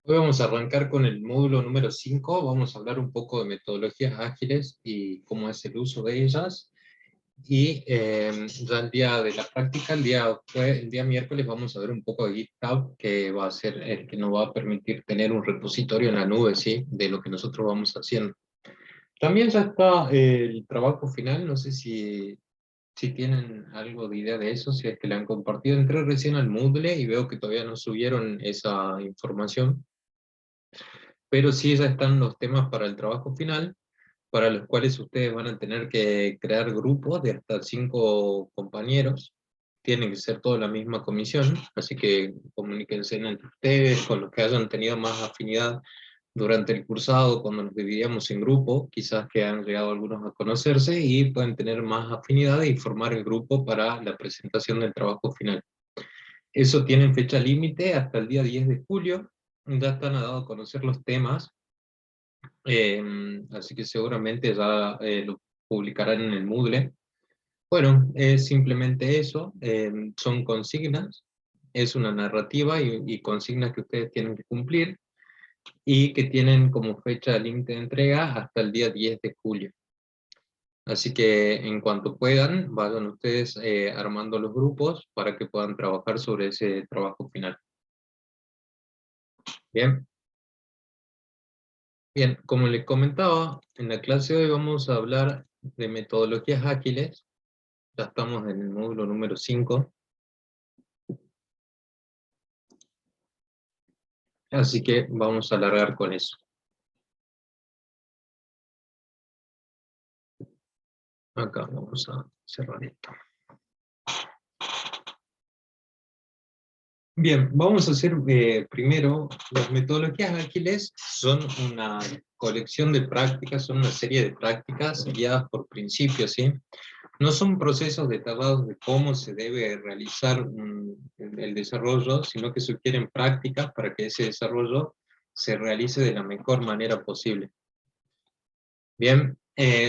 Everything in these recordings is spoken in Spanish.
Hoy vamos a arrancar con el módulo número 5. Vamos a hablar un poco de metodologías ágiles y cómo es el uso de ellas. Y ya el día de la práctica, el día miércoles, vamos a ver un poco de GitHub, que va a ser el que nos va a permitir tener un repositorio en la nube, ¿sí? De lo que nosotros vamos haciendo. También ya está el trabajo final, no sé si tienen algo de idea de eso, si es que le han compartido. Entré recién al Moodle y veo que todavía no subieron esa información, pero sí ya están los temas para el trabajo final, para los cuales ustedes van a tener que crear grupos de hasta 5 compañeros. Tienen que ser toda la misma comisión, así que comuníquense entre ustedes, con los que hayan tenido más afinidad durante el cursado, cuando nos dividíamos en grupo, quizás que han llegado algunos a conocerse y pueden tener más afinidad y formar el grupo para la presentación del trabajo final. Eso tienen fecha límite hasta el día 10 de julio, ya están a dado a conocer los temas. Así que seguramente ya lo publicarán en el Moodle. Bueno, es simplemente eso, son consignas, es una narrativa y consignas que ustedes tienen que cumplir y que tienen como fecha límite de entrega hasta el día 10 de julio. Así que en cuanto puedan, vayan ustedes armando los grupos para que puedan trabajar sobre ese trabajo final. Bien. Bien, como les comentaba, en la clase de hoy vamos a hablar de metodologías ágiles. Ya estamos en el módulo número 5, así que vamos a alargar con eso. Acá vamos a cerrar esto. Bien, vamos a hacer primero, las metodologías ágiles son una colección de prácticas, son una serie de prácticas guiadas por principios, ¿sí? No son procesos detallados de cómo se debe realizar el desarrollo, sino que sugieren prácticas para que ese desarrollo se realice de la mejor manera posible. Bien,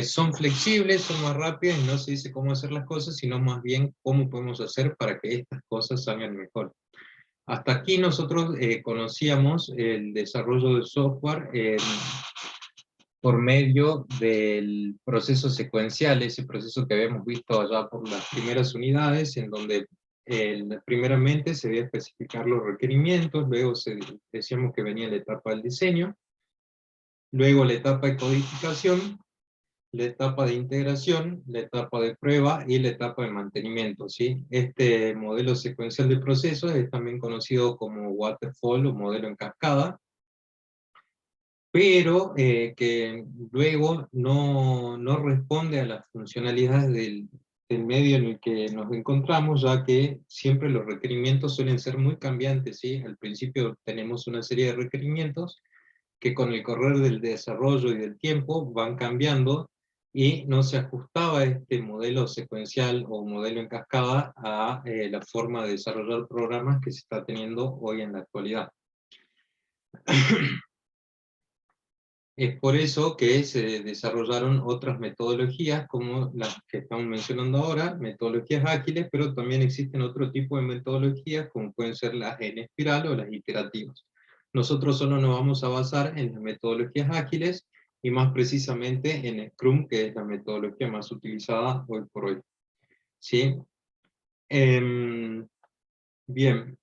son flexibles, son más rápidas y no se dice cómo hacer las cosas, sino más bien cómo podemos hacer para que estas cosas salgan mejor. Hasta aquí nosotros conocíamos el desarrollo de software por medio del proceso secuencial, ese proceso que habíamos visto allá por las primeras unidades, en donde primeramente se debía especificar los requerimientos, luego decíamos que venía la etapa del diseño, luego la etapa de codificación, la etapa de integración, la etapa de prueba y la etapa de mantenimiento, ¿sí? Este modelo secuencial de procesos es también conocido como waterfall o modelo en cascada, pero que luego no responde a las funcionalidades del medio en el que nos encontramos, ya que siempre los requerimientos suelen ser muy cambiantes, ¿sí? Al principio tenemos una serie de requerimientos que con el correr del desarrollo y del tiempo van cambiando y no se ajustaba este modelo secuencial o modelo en cascada a la forma de desarrollar programas que se está teniendo hoy en la actualidad. Es por eso que se desarrollaron otras metodologías como las que estamos mencionando ahora, metodologías ágiles, pero también existen otro tipo de metodologías como pueden ser las en espiral o las iterativas. Nosotros solo nos vamos a basar en las metodologías ágiles y más precisamente en Scrum, que es la metodología más utilizada hoy por hoy. ¿Sí? Bien.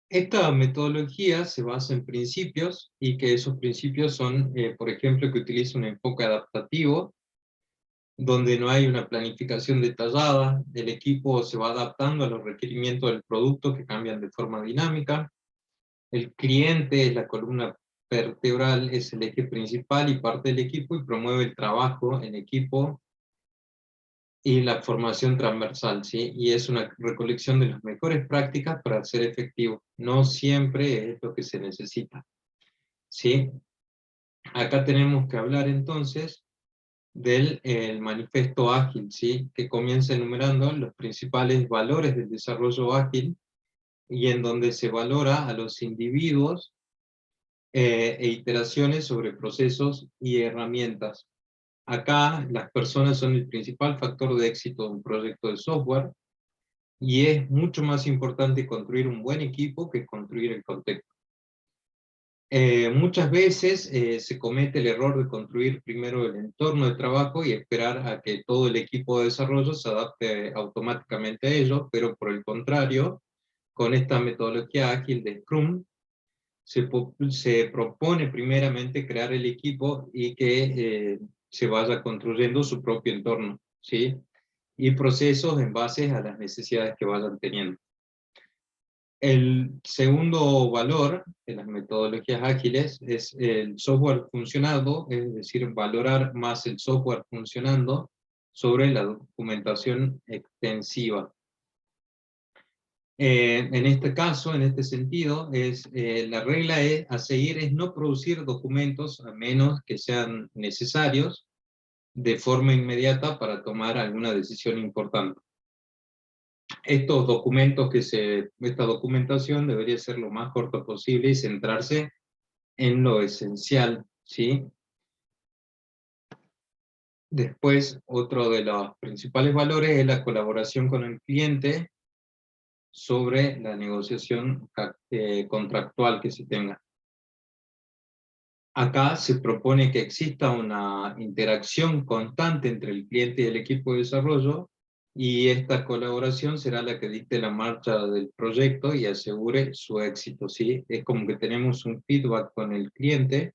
Esta metodología se basa en principios y que esos principios son, por ejemplo, que utiliza un enfoque adaptativo, donde no hay una planificación detallada, el equipo se va adaptando a los requerimientos del producto que cambian de forma dinámica, el cliente es la columna vertebral, es el eje principal y parte del equipo y promueve el trabajo en equipo y la formación transversal, ¿sí? Y es una recolección de las mejores prácticas para ser efectivo. No siempre es lo que se necesita, ¿sí? Acá tenemos que hablar entonces del el manifiesto ágil, ¿sí? Que comienza enumerando los principales valores del desarrollo ágil y en donde se valora a los individuos e iteraciones sobre procesos y herramientas. Acá las personas son el principal factor de éxito de un proyecto de software y es mucho más importante construir un buen equipo que construir el contexto. Muchas veces se comete el error de construir primero el entorno de trabajo y esperar a que todo el equipo de desarrollo se adapte automáticamente a ello, pero por el contrario, con esta metodología ágil de Scrum, se propone primeramente crear el equipo y que se vaya construyendo su propio entorno, ¿sí? Y procesos en base a las necesidades que vayan teniendo. El segundo valor de las metodologías ágiles es el software funcionado, es decir, valorar más el software funcionando sobre la documentación extensiva. En este caso, en este sentido, la regla a seguir es no producir documentos a menos que sean necesarios de forma inmediata para tomar alguna decisión importante. Estos documentos esta documentación debería ser lo más corta posible y centrarse en lo esencial, ¿sí? Después, otro de los principales valores es la colaboración con el cliente sobre la negociación contractual que se tenga. Acá se propone que exista una interacción constante entre el cliente y el equipo de desarrollo, y esta colaboración será la que dicte la marcha del proyecto y asegure su éxito, ¿sí? Es como que tenemos un feedback con el cliente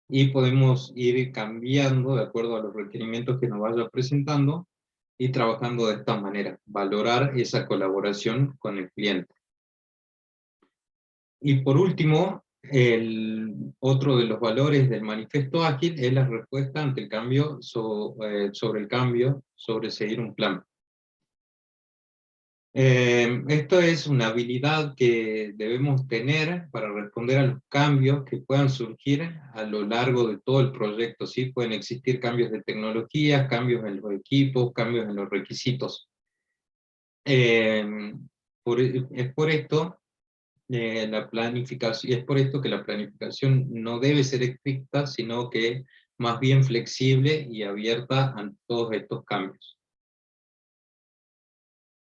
y podemos ir cambiando de acuerdo a los requerimientos que nos vaya presentando y trabajando de esta manera, valorar esa colaboración con el cliente. Y por último, otro de los valores del manifiesto ágil es la respuesta ante el cambio, sobre el cambio, sobre seguir un plan. Esto es una habilidad que debemos tener para responder a los cambios que puedan surgir a lo largo de todo el proyecto, ¿sí? Pueden existir cambios de tecnología, cambios en los equipos, cambios en los requisitos. Es por esto y es por esto que la planificación no debe ser estricta, sino que más bien flexible y abierta a todos estos cambios.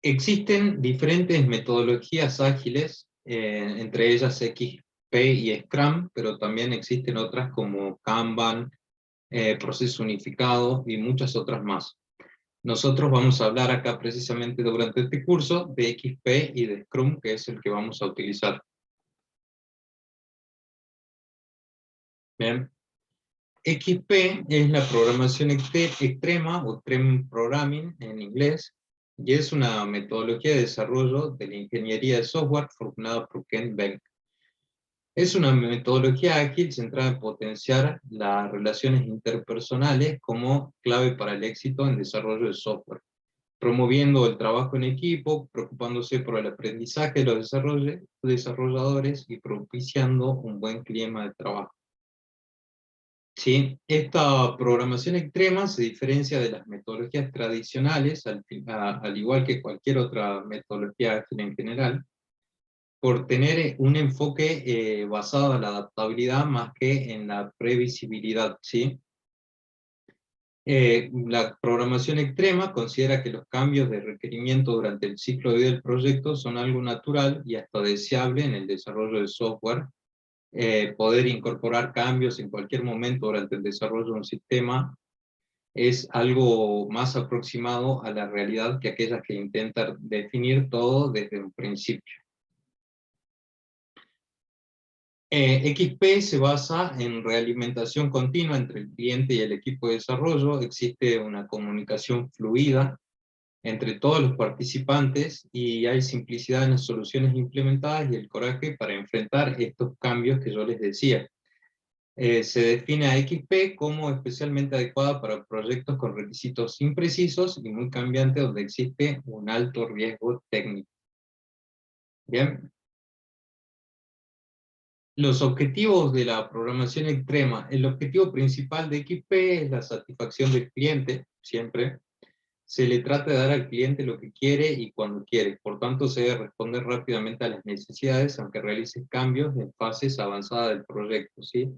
Existen diferentes metodologías ágiles, entre ellas XP y Scrum, pero también existen otras como Kanban, Proceso Unificado y muchas otras más. Nosotros vamos a hablar acá precisamente durante este curso de XP y de Scrum, que es el que vamos a utilizar. Bien. XP es la programación extrema, o Extreme Programming en inglés, y es una metodología de desarrollo de la ingeniería de software formulada por Ken Beck. Es una metodología ágil centrada en potenciar las relaciones interpersonales como clave para el éxito en desarrollo de software, promoviendo el trabajo en equipo, preocupándose por el aprendizaje de los desarrolladores y propiciando un buen clima de trabajo. Sí, esta programación extrema se diferencia de las metodologías tradicionales, al igual que cualquier otra metodología ágil en general, por tener un enfoque basado en la adaptabilidad más que en la previsibilidad, ¿sí? La programación extrema considera que los cambios de requerimiento durante el ciclo de vida del proyecto son algo natural y hasta deseable en el desarrollo de software. Poder incorporar cambios en cualquier momento durante el desarrollo de un sistema es algo más aproximado a la realidad que aquellas que intentan definir todo desde un principio. XP se basa en realimentación continua entre el cliente y el equipo de desarrollo. Existe una comunicación fluida entre todos los participantes y hay simplicidad en las soluciones implementadas y el coraje para enfrentar estos cambios que yo les decía. Se define a XP como especialmente adecuada para proyectos con requisitos imprecisos y muy cambiantes donde existe un alto riesgo técnico. Bien. Los objetivos de la programación extrema. El objetivo principal de XP es la satisfacción del cliente, siempre. Se le trata de dar al cliente lo que quiere y cuando quiere. Por tanto, se debe responder rápidamente a las necesidades, aunque realice cambios en fases avanzadas del proyecto, ¿sí?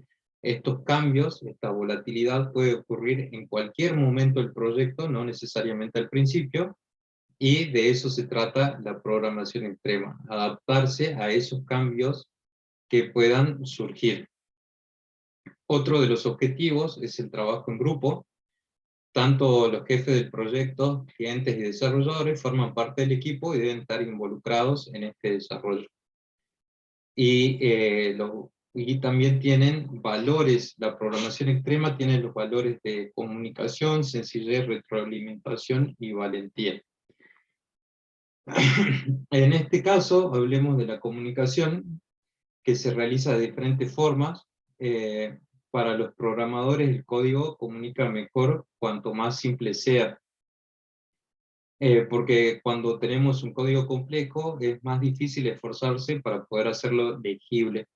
Estos cambios, esta volatilidad puede ocurrir en cualquier momento del proyecto, no necesariamente al principio, y de eso se trata la programación extrema, adaptarse a esos cambios que puedan surgir. Otro de los objetivos es el trabajo en grupo. Tanto los jefes del proyecto, clientes y desarrolladores forman parte del equipo y deben estar involucrados en este desarrollo. Y también tienen valores, la programación extrema tiene los valores de comunicación, sencillez, retroalimentación y valentía. En este caso, hablemos de la comunicación, que se realiza de diferentes formas. Para los programadores el código comunica mejor cuanto más simple sea. Porque cuando tenemos un código complejo es más difícil esforzarse para poder hacerlo legible.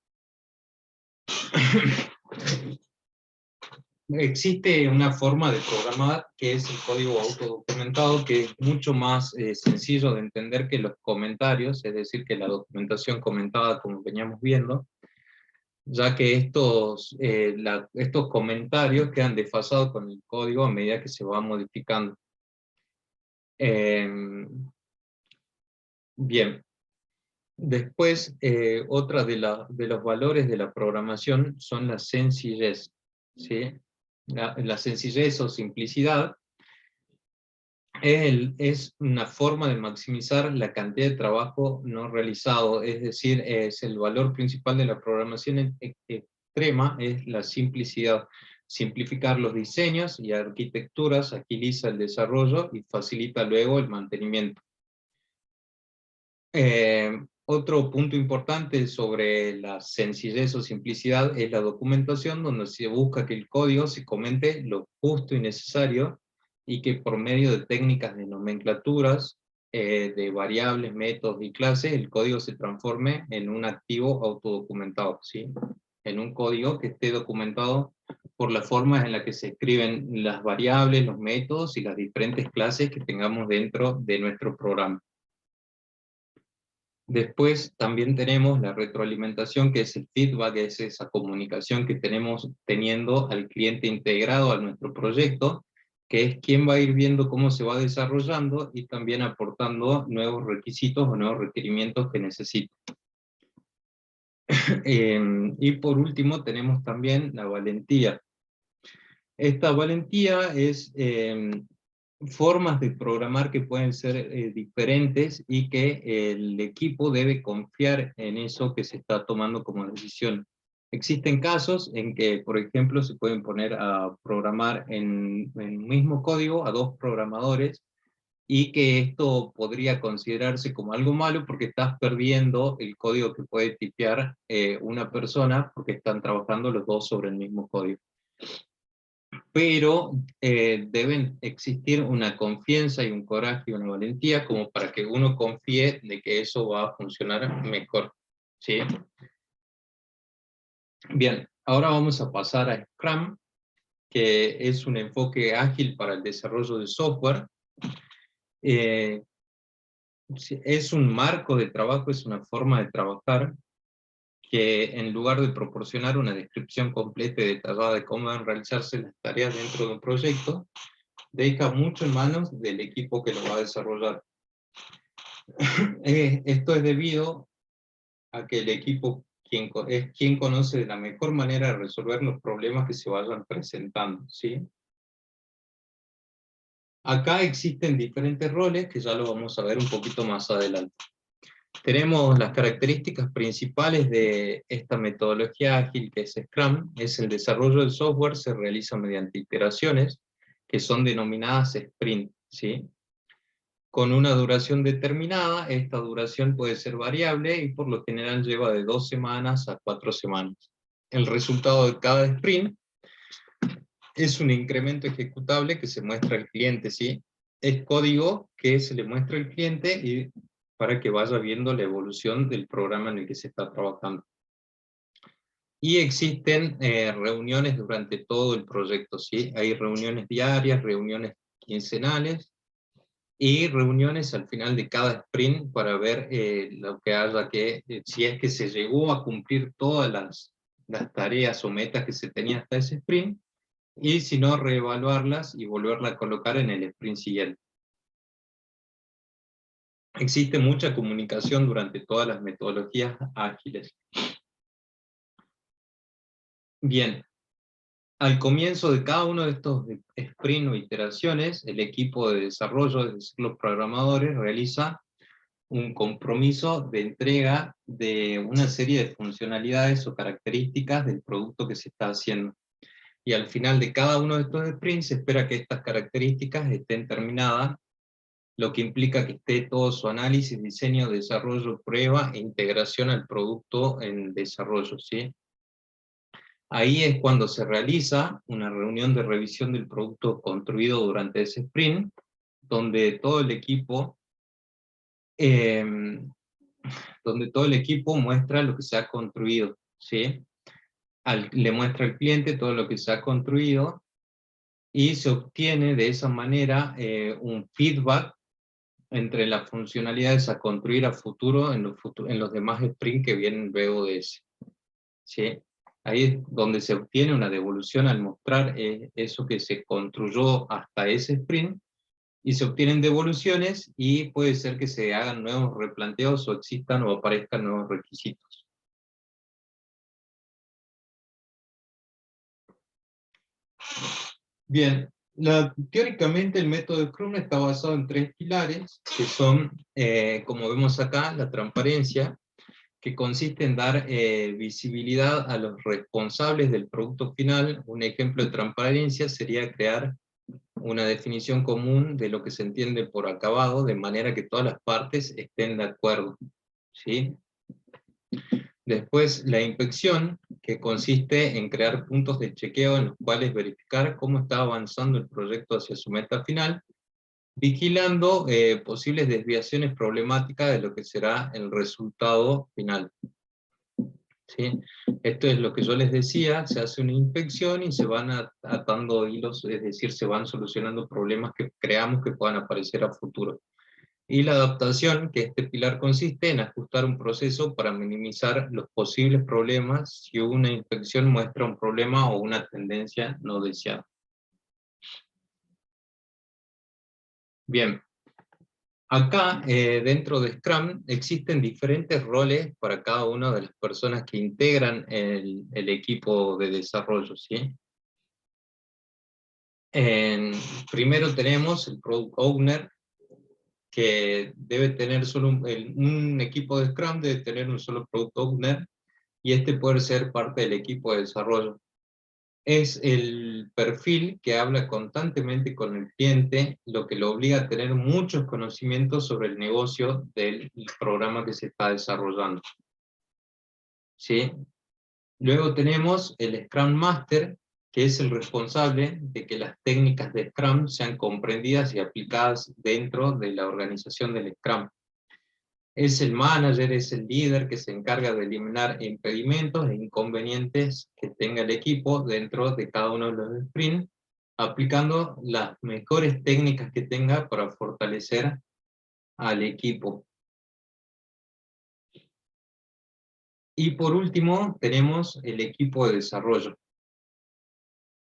Existe una forma de programar que es el código autodocumentado, que es mucho más sencillo de entender que los comentarios, es decir, que la documentación comentada como veníamos viendo, ya que estos comentarios quedan desfasados con el código a medida que se va modificando. Bien. Después, otra de los valores de la programación son la sencillez, ¿sí? La sencillez o simplicidad es una forma de maximizar la cantidad de trabajo no realizado, es decir, es el valor principal de la programación extrema, es la simplicidad. Simplificar los diseños y arquitecturas agiliza el desarrollo y facilita luego el mantenimiento. Otro punto importante sobre la sencillez o simplicidad es la documentación, donde se busca que el código se comente lo justo y necesario, y que por medio de técnicas de nomenclaturas, de variables, métodos y clases, el código se transforme en un activo autodocumentado, ¿sí? En un código que esté documentado por la forma en la que se escriben las variables, los métodos y las diferentes clases que tengamos dentro de nuestro programa. Después también tenemos la retroalimentación, que es el feedback, es esa comunicación que tenemos teniendo al cliente integrado a nuestro proyecto, que es quien va a ir viendo cómo se va desarrollando y también aportando nuevos requisitos o nuevos requerimientos que necesita. Y por último tenemos también la valentía. Esta valentía es formas de programar que pueden ser diferentes, y que el equipo debe confiar en eso que se está tomando como decisión. Existen casos en que, por ejemplo, se pueden poner a programar en el mismo código a dos programadores, y que esto podría considerarse como algo malo porque estás perdiendo el código que puede tipear una persona, porque están trabajando los dos sobre el mismo código. Pero deben existir una confianza y un coraje y una valentía como para que uno confíe de que eso va a funcionar mejor, ¿sí? Bien, ahora vamos a pasar a Scrum, que es un enfoque ágil para el desarrollo de software. Es un marco de trabajo, es una forma de trabajar que, en lugar de proporcionar una descripción completa y detallada de cómo deben realizarse las tareas dentro de un proyecto, deja mucho en manos del equipo que lo va a desarrollar. Esto es debido a que el equipo es quien conoce de la mejor manera de resolver los problemas que se vayan presentando, ¿sí? Acá existen diferentes roles que ya lo vamos a ver un poquito más adelante. Tenemos las características principales de esta metodología ágil, que es Scrum. Es el desarrollo del software, se realiza mediante iteraciones, que son denominadas sprint, ¿sí? Con una duración determinada. Esta duración puede ser variable y por lo general lleva de 2 semanas a 4 semanas. El resultado de cada sprint es un incremento ejecutable que se muestra al cliente, ¿sí? Es código que se le muestra al cliente y para que vaya viendo la evolución del programa en el que se está trabajando. Y existen reuniones durante todo el proyecto, ¿sí? Hay reuniones diarias, reuniones quincenales, y reuniones al final de cada sprint para ver lo que haya si es que se llegó a cumplir todas las tareas o metas que se tenía hasta ese sprint, y si no, reevaluarlas y volverla a colocar en el sprint siguiente. Existe mucha comunicación durante todas las metodologías ágiles. Bien, Al comienzo de cada uno de estos sprint o iteraciones, el equipo de desarrollo, es decir, los programadores, realiza un compromiso de entrega de una serie de funcionalidades o características del producto que se está haciendo. Y al final de cada uno de estos sprints se espera que estas características estén terminadas, lo que implica que esté todo su análisis, diseño, desarrollo, prueba e integración al producto en desarrollo, ¿sí? Ahí es cuando se realiza una reunión de revisión del producto construido durante ese sprint, donde todo el equipo, eh, muestra lo que se ha construido, ¿sí? Le muestra al cliente todo lo que se ha construido, y se obtiene de esa manera un feedback entre las funcionalidades a construir a futuro en los demás sprints que vienen luego de ese, ¿sí? Ahí es donde se obtiene una devolución al mostrar eso que se construyó hasta ese sprint, y se obtienen devoluciones, y puede ser que se hagan nuevos replanteos o existan o aparezcan nuevos requisitos. Bien, teóricamente el método Scrum está basado en 3 pilares, que son, como vemos acá, la transparencia, que consiste en dar visibilidad a los responsables del producto final. Un ejemplo de transparencia sería crear una definición común de lo que se entiende por acabado, de manera que todas las partes estén de acuerdo, ¿sí? Después, la inspección, que consiste en crear puntos de chequeo en los cuales verificar cómo está avanzando el proyecto hacia su meta final, vigilando posibles desviaciones problemáticas de lo que será el resultado final, ¿sí? Esto es lo que yo les decía: se hace una inspección y se van atando hilos, es decir, se van solucionando problemas que creamos que puedan aparecer a futuro. Y la adaptación, que este pilar consiste en ajustar un proceso para minimizar los posibles problemas si una inspección muestra un problema o una tendencia no deseada. Bien, acá dentro de Scrum existen diferentes roles para cada una de las personas que integran el equipo de desarrollo, ¿sí? Primero tenemos el Product Owner, que debe tener solo un equipo de Scrum debe tener un solo Product Owner, y este puede ser parte del equipo de desarrollo. Es el perfil que habla constantemente con el cliente, lo que lo obliga a tener muchos conocimientos sobre el negocio del programa que se está desarrollando, ¿sí? Luego tenemos el Scrum Master, que es el responsable de que las técnicas de Scrum sean comprendidas y aplicadas dentro de la organización del Scrum. Es el manager, es el líder que se encarga de eliminar impedimentos e inconvenientes que tenga el equipo dentro de cada uno de los sprints, aplicando las mejores técnicas que tenga para fortalecer al equipo. Y por último, tenemos el equipo de desarrollo.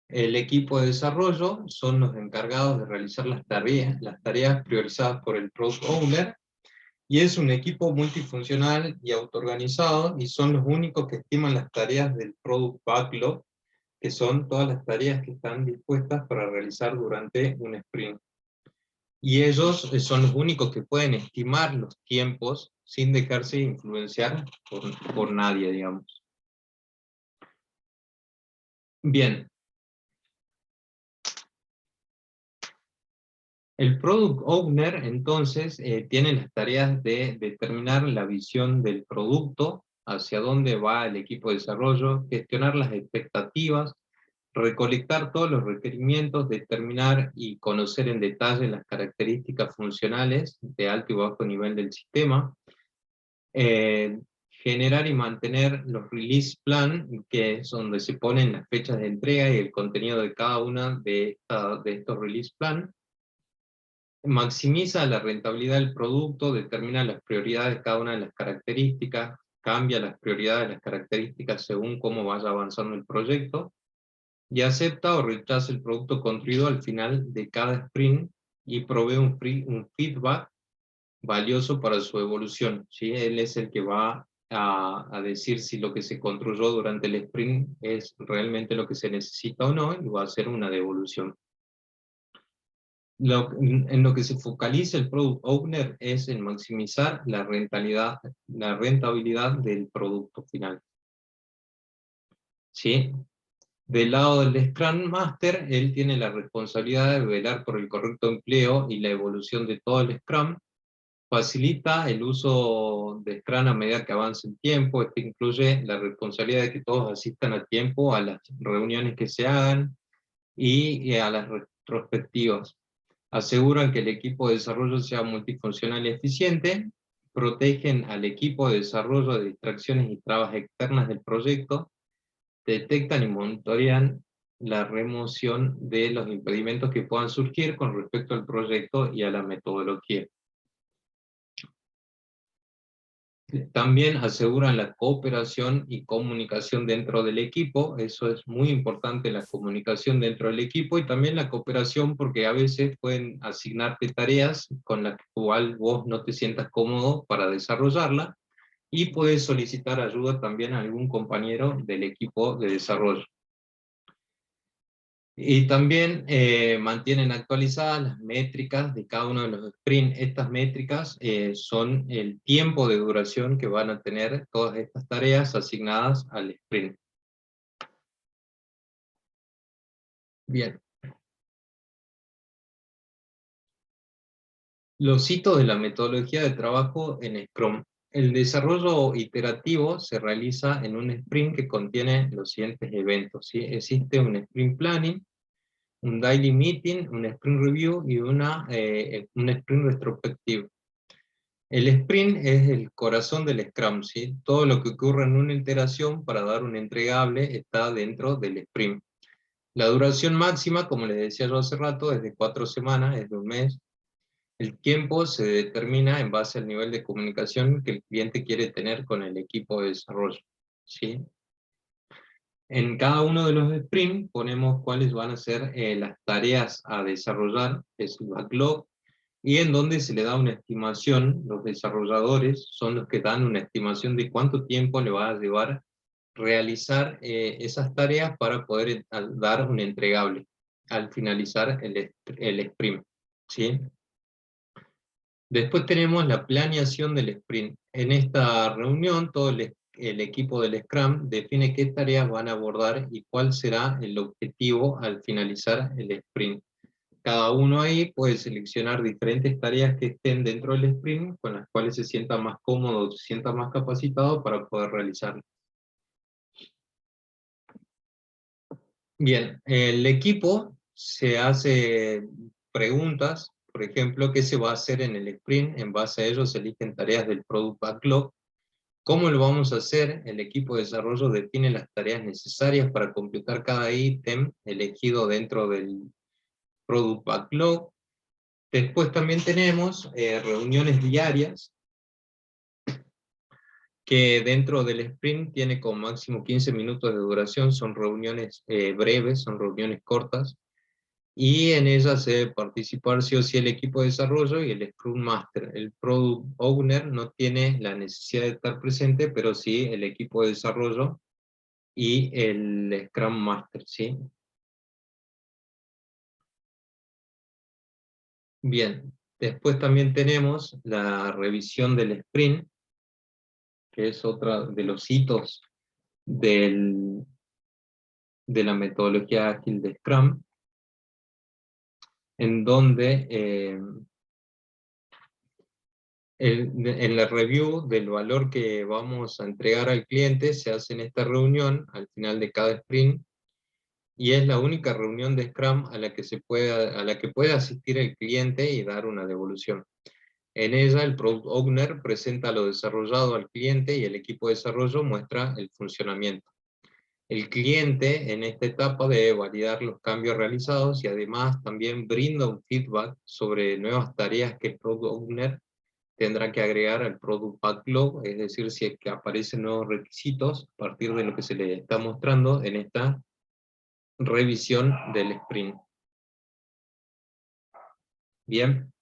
El equipo de desarrollo son los encargados de realizar las tareas priorizadas por el Product Owner, y es un equipo multifuncional y autoorganizado, y son los únicos que estiman las tareas del Product Backlog, que son todas las tareas que están dispuestas para realizar durante un sprint. Y ellos son los únicos que pueden estimar los tiempos sin dejarse influenciar por nadie, digamos. Bien. El Product Owner, entonces, tiene las tareas de determinar la visión del producto, hacia dónde va el equipo de desarrollo, gestionar las expectativas, recolectar todos los requerimientos, determinar y conocer en detalle las características funcionales de alto y bajo nivel del sistema, generar y mantener los release plan, que es donde se ponen las fechas de entrega y el contenido de cada una de estos release plan, maximiza la rentabilidad del producto, determina las prioridades de cada una de las características, cambia las prioridades de las características según cómo vaya avanzando el proyecto, y acepta o rechaza el producto construido al final de cada sprint, y provee un feedback valioso para su evolución, ¿sí? Él es el que va a decir si lo que se construyó durante el sprint es realmente lo que se necesita o no, y va a hacer una devolución. En lo que se focaliza el Product Owner es en maximizar la rentabilidad del producto final. ¿Sí? Del lado del Scrum Master, él tiene la responsabilidad de velar por el correcto empleo y la evolución de todo el Scrum. Facilita el uso de Scrum a medida que avance el tiempo. Este incluye la responsabilidad de que todos asistan a tiempo a las reuniones que se hagan y a las retrospectivas. Aseguran que el equipo de desarrollo sea multifuncional y eficiente. Protegen al equipo de desarrollo de distracciones y trabas externas del proyecto. Detectan y monitorean la remoción de los impedimentos que puedan surgir con respecto al proyecto y a la metodología. También aseguran la cooperación y comunicación dentro del equipo. Eso es muy importante, la comunicación dentro del equipo, y también la cooperación, porque a veces pueden asignarte tareas con las cuales vos no te sientas cómodo para desarrollarla, y puedes solicitar ayuda también a algún compañero del equipo de desarrollo. Y también mantienen actualizadas las métricas de cada uno de los sprints. Estas métricas son el tiempo de duración que van a tener todas estas tareas asignadas al sprint. Bien. Los hitos de la metodología de trabajo en Scrum. El desarrollo iterativo se realiza en un sprint que contiene los siguientes eventos, ¿sí? Existe un sprint planning, un daily meeting, un sprint review y un sprint retrospectivo. El sprint es el corazón del Scrum, ¿sí? Todo lo que ocurre en una iteración para dar un entregable está dentro del sprint. La duración máxima, como les decía yo hace rato, es de 4 semanas, es de un mes. El tiempo se determina en base al nivel de comunicación que el cliente quiere tener con el equipo de desarrollo, ¿sí? En cada uno de los sprints ponemos cuáles van a ser las tareas a desarrollar, es el backlog, y en donde se le da una estimación. Los desarrolladores son los que dan una estimación de cuánto tiempo le va a llevar realizar esas tareas para poder dar un entregable al finalizar el sprint, ¿sí? Después tenemos la planeación del sprint. En esta reunión todo el equipo del Scrum define qué tareas van a abordar y cuál será el objetivo al finalizar el sprint. Cada uno ahí puede seleccionar diferentes tareas que estén dentro del sprint, con las cuales se sienta más cómodo, se sienta más capacitado para poder realizarlo. Bien, el equipo se hace preguntas, por ejemplo, ¿qué se va a hacer en el sprint? En base a ello se eligen tareas del Product Backlog. ¿Cómo lo vamos a hacer? El equipo de desarrollo define las tareas necesarias para completar cada ítem elegido dentro del Product Backlog. Después también tenemos reuniones diarias, que dentro del sprint tiene como máximo 15 minutos de duración. Son reuniones breves, son reuniones cortas, y en ellas se debe participar sí o sí el equipo de desarrollo y el Scrum Master. El Product Owner no tiene la necesidad de estar presente, pero sí el equipo de desarrollo y el Scrum Master, ¿sí? Bien, después también tenemos la revisión del sprint, que es otra de los hitos de la metodología ágil de Scrum, en donde en la review del valor que vamos a entregar al cliente se hace en esta reunión al final de cada sprint, y es la única reunión de Scrum a la que puede asistir el cliente y dar una devolución. En ella el Product Owner presenta lo desarrollado al cliente y el equipo de desarrollo muestra el funcionamiento. El cliente en esta etapa debe validar los cambios realizados y además también brinda un feedback sobre nuevas tareas que el Product Owner tendrá que agregar al Product Backlog, es decir, si es que aparecen nuevos requisitos a partir de lo que se le está mostrando en esta revisión del sprint. Bien.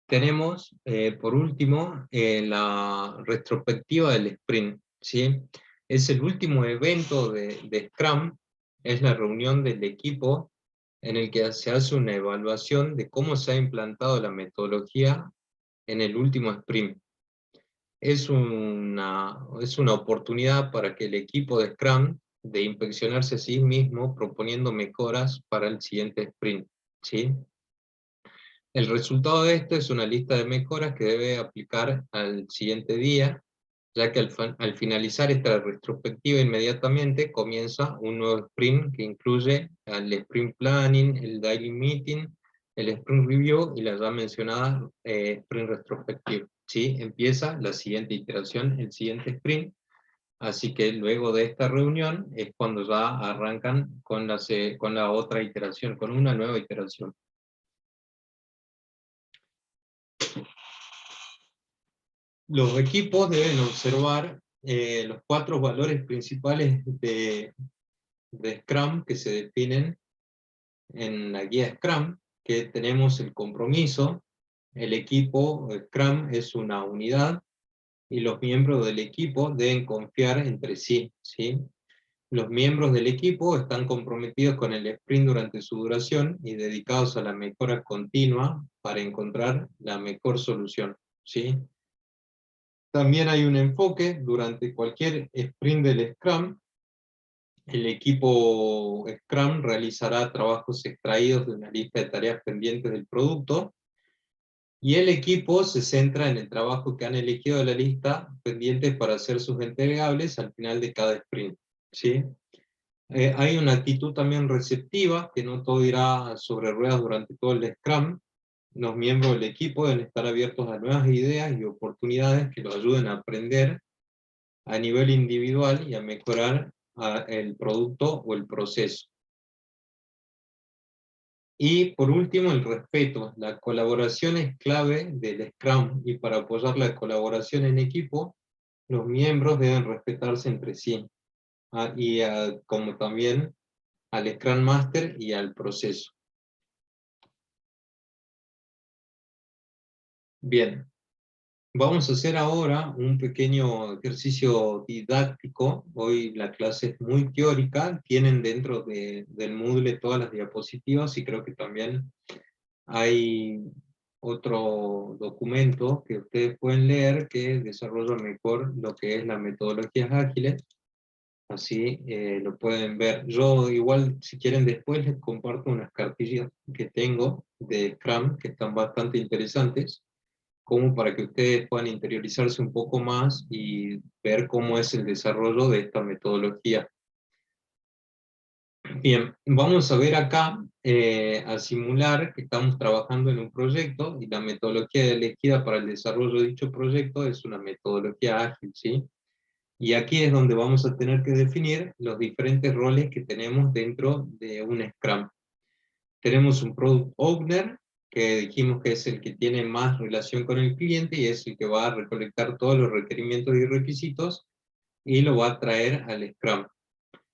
tenemos, por último, la retrospectiva del sprint, ¿sí? Es el último evento de Scrum, es la reunión del equipo en el que se hace una evaluación de cómo se ha implantado la metodología en el último sprint. Es una oportunidad para que el equipo de Scrum de inspeccionarse a sí mismo proponiendo mejoras para el siguiente sprint, ¿sí? El resultado de esto es una lista de mejoras que debe aplicar al siguiente día, ya que al finalizar esta retrospectiva inmediatamente comienza un nuevo sprint que incluye el sprint planning, el daily meeting, el sprint review y la ya mencionada sprint retrospectiva. ¿Sí? Empieza la siguiente iteración, el siguiente sprint, así que luego de esta reunión es cuando ya arrancan con la otra iteración, con una nueva iteración. Los equipos deben observar los 4 valores principales de Scrum que se definen en la guía Scrum, que tenemos el compromiso, el equipo Scrum es una unidad, y los miembros del equipo deben confiar entre sí, ¿sí? Los miembros del equipo están comprometidos con el sprint durante su duración y dedicados a la mejora continua para encontrar la mejor solución, ¿sí? También hay un enfoque durante cualquier sprint del Scrum. El equipo Scrum realizará trabajos extraídos de una lista de tareas pendientes del producto, y el equipo se centra en el trabajo que han elegido de la lista pendientes para hacer sus entregables al final de cada sprint, ¿sí? Hay una actitud también receptiva, que no todo irá sobre ruedas durante todo el Scrum. Los miembros del equipo deben estar abiertos a nuevas ideas y oportunidades que los ayuden a aprender a nivel individual y a mejorar el producto o el proceso. Y por último, el respeto. La colaboración es clave del Scrum, y para apoyar la colaboración en equipo, los miembros deben respetarse entre sí, como también al Scrum Master y al proceso. Bien, vamos a hacer ahora un pequeño ejercicio didáctico. Hoy la clase es muy teórica, tienen dentro del Moodle todas las diapositivas, y creo que también hay otro documento que ustedes pueden leer que desarrolla mejor lo que es las metodologías ágiles, así lo pueden ver. Yo igual, si quieren, después les comparto unas cartillas que tengo de Scrum que están bastante interesantes, como para que ustedes puedan interiorizarse un poco más y ver cómo es el desarrollo de esta metodología. Bien, vamos a ver acá, a simular que estamos trabajando en un proyecto, y la metodología elegida para el desarrollo de dicho proyecto es una metodología ágil, ¿sí? Y aquí es donde vamos a tener que definir los diferentes roles que tenemos dentro de un Scrum. Tenemos un Product Owner, que dijimos que es el que tiene más relación con el cliente y es el que va a recolectar todos los requerimientos y requisitos y lo va a traer al Scrum.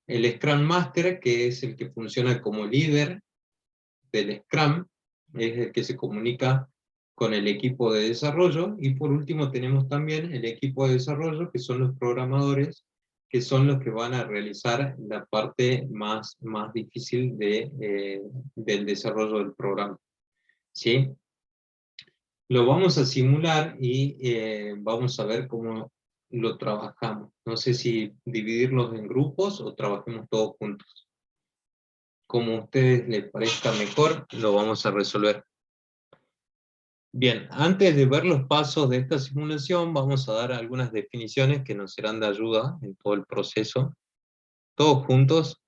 El Scrum Master, que es el que funciona como líder del Scrum, es el que se comunica con el equipo de desarrollo. Y por último tenemos también el equipo de desarrollo, que son los programadores, que son los que van a realizar la parte más difícil del desarrollo del programa, ¿sí? Lo vamos a simular y vamos a ver cómo lo trabajamos. No sé si dividirlos en grupos o trabajemos todos juntos. Como a ustedes les parezca mejor, lo vamos a resolver. Bien, antes de ver los pasos de esta simulación, vamos a dar algunas definiciones que nos serán de ayuda en todo el proceso. Todos juntos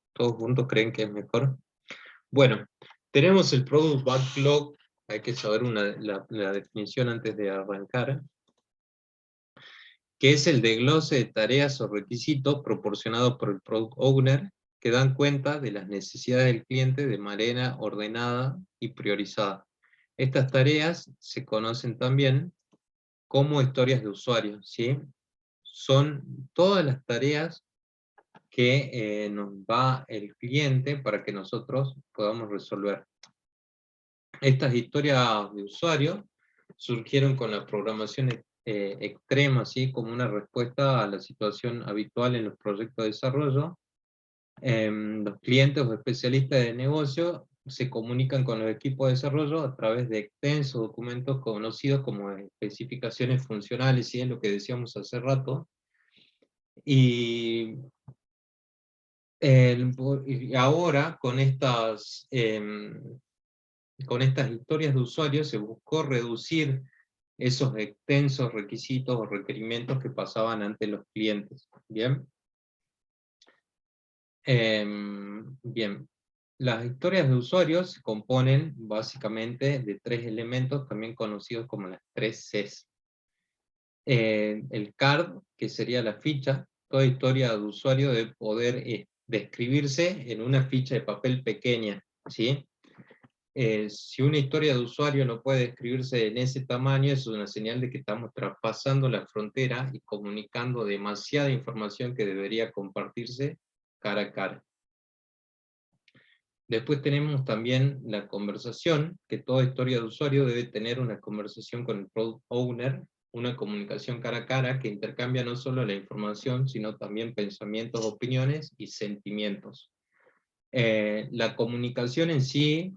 creen que es mejor. Bueno, tenemos el Product Backlog, hay que saber la definición antes de arrancar, que es el desglose de tareas o requisitos proporcionados por el Product Owner, que dan cuenta de las necesidades del cliente de manera ordenada y priorizada. Estas tareas se conocen también como historias de usuario, ¿sí? Son todas las tareas que nos da el cliente para que nosotros podamos resolver. Estas historias de usuario surgieron con la programación extrema, ¿sí? Como una respuesta a la situación habitual en los proyectos de desarrollo. Los clientes o especialistas de negocio se comunican con los equipos de desarrollo a través de extensos documentos conocidos como especificaciones funcionales, ¿sí? Es lo que decíamos hace rato. Y, y ahora, con estas historias de usuarios, se buscó reducir esos extensos requisitos o requerimientos que pasaban ante los clientes. ¿Bien? Bien. Las historias de usuarios se componen básicamente de tres elementos, también conocidos como las tres Cs. El card, que sería la ficha. Toda historia de usuario debe poder describirse en una ficha de papel pequeña, ¿sí? Si una historia de usuario no puede escribirse en ese tamaño, es una señal de que estamos traspasando la frontera y comunicando demasiada información que debería compartirse cara a cara. Después tenemos también la conversación, que toda historia de usuario debe tener una conversación con el Product Owner, una comunicación cara a cara que intercambia no solo la información, sino también pensamientos, opiniones y sentimientos. La comunicación en sí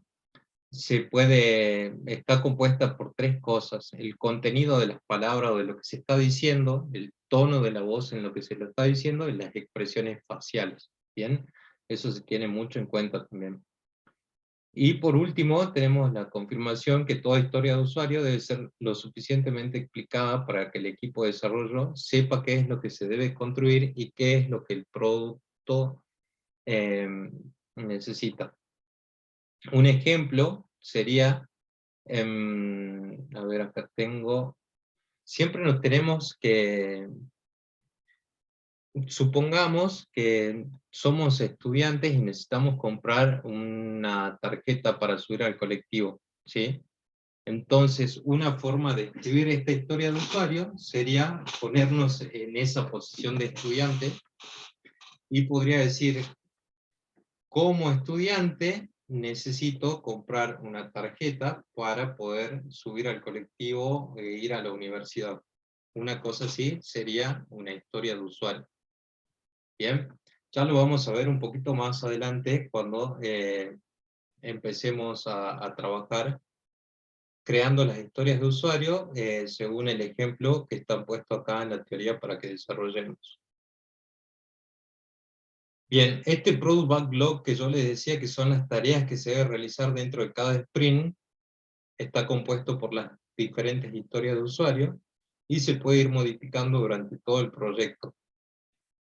está compuesta por tres cosas: el contenido de las palabras o de lo que se está diciendo, el tono de la voz en lo que se lo está diciendo y las expresiones faciales. ¿Bien? Eso se tiene mucho en cuenta también. Y por último, tenemos la confirmación que toda historia de usuario debe ser lo suficientemente explicada para que el equipo de desarrollo sepa qué es lo que se debe construir y qué es lo que el producto necesita. Un ejemplo sería, a ver, acá tengo, siempre nos tenemos que, supongamos que somos estudiantes y necesitamos comprar una tarjeta para subir al colectivo, ¿sí? Entonces, una forma de escribir esta historia de usuario sería ponernos en esa posición de estudiante y podría decir: como estudiante necesito comprar una tarjeta para poder subir al colectivo e ir a la universidad. Una cosa así sería una historia de usuario. Bien, ya lo vamos a ver un poquito más adelante cuando empecemos a trabajar creando las historias de usuario según el ejemplo que está puesto acá en la teoría para que desarrollemos. Bien, este Product Backlog que yo les decía que son las tareas que se deben realizar dentro de cada sprint, está compuesto por las diferentes historias de usuario y se puede ir modificando durante todo el proyecto.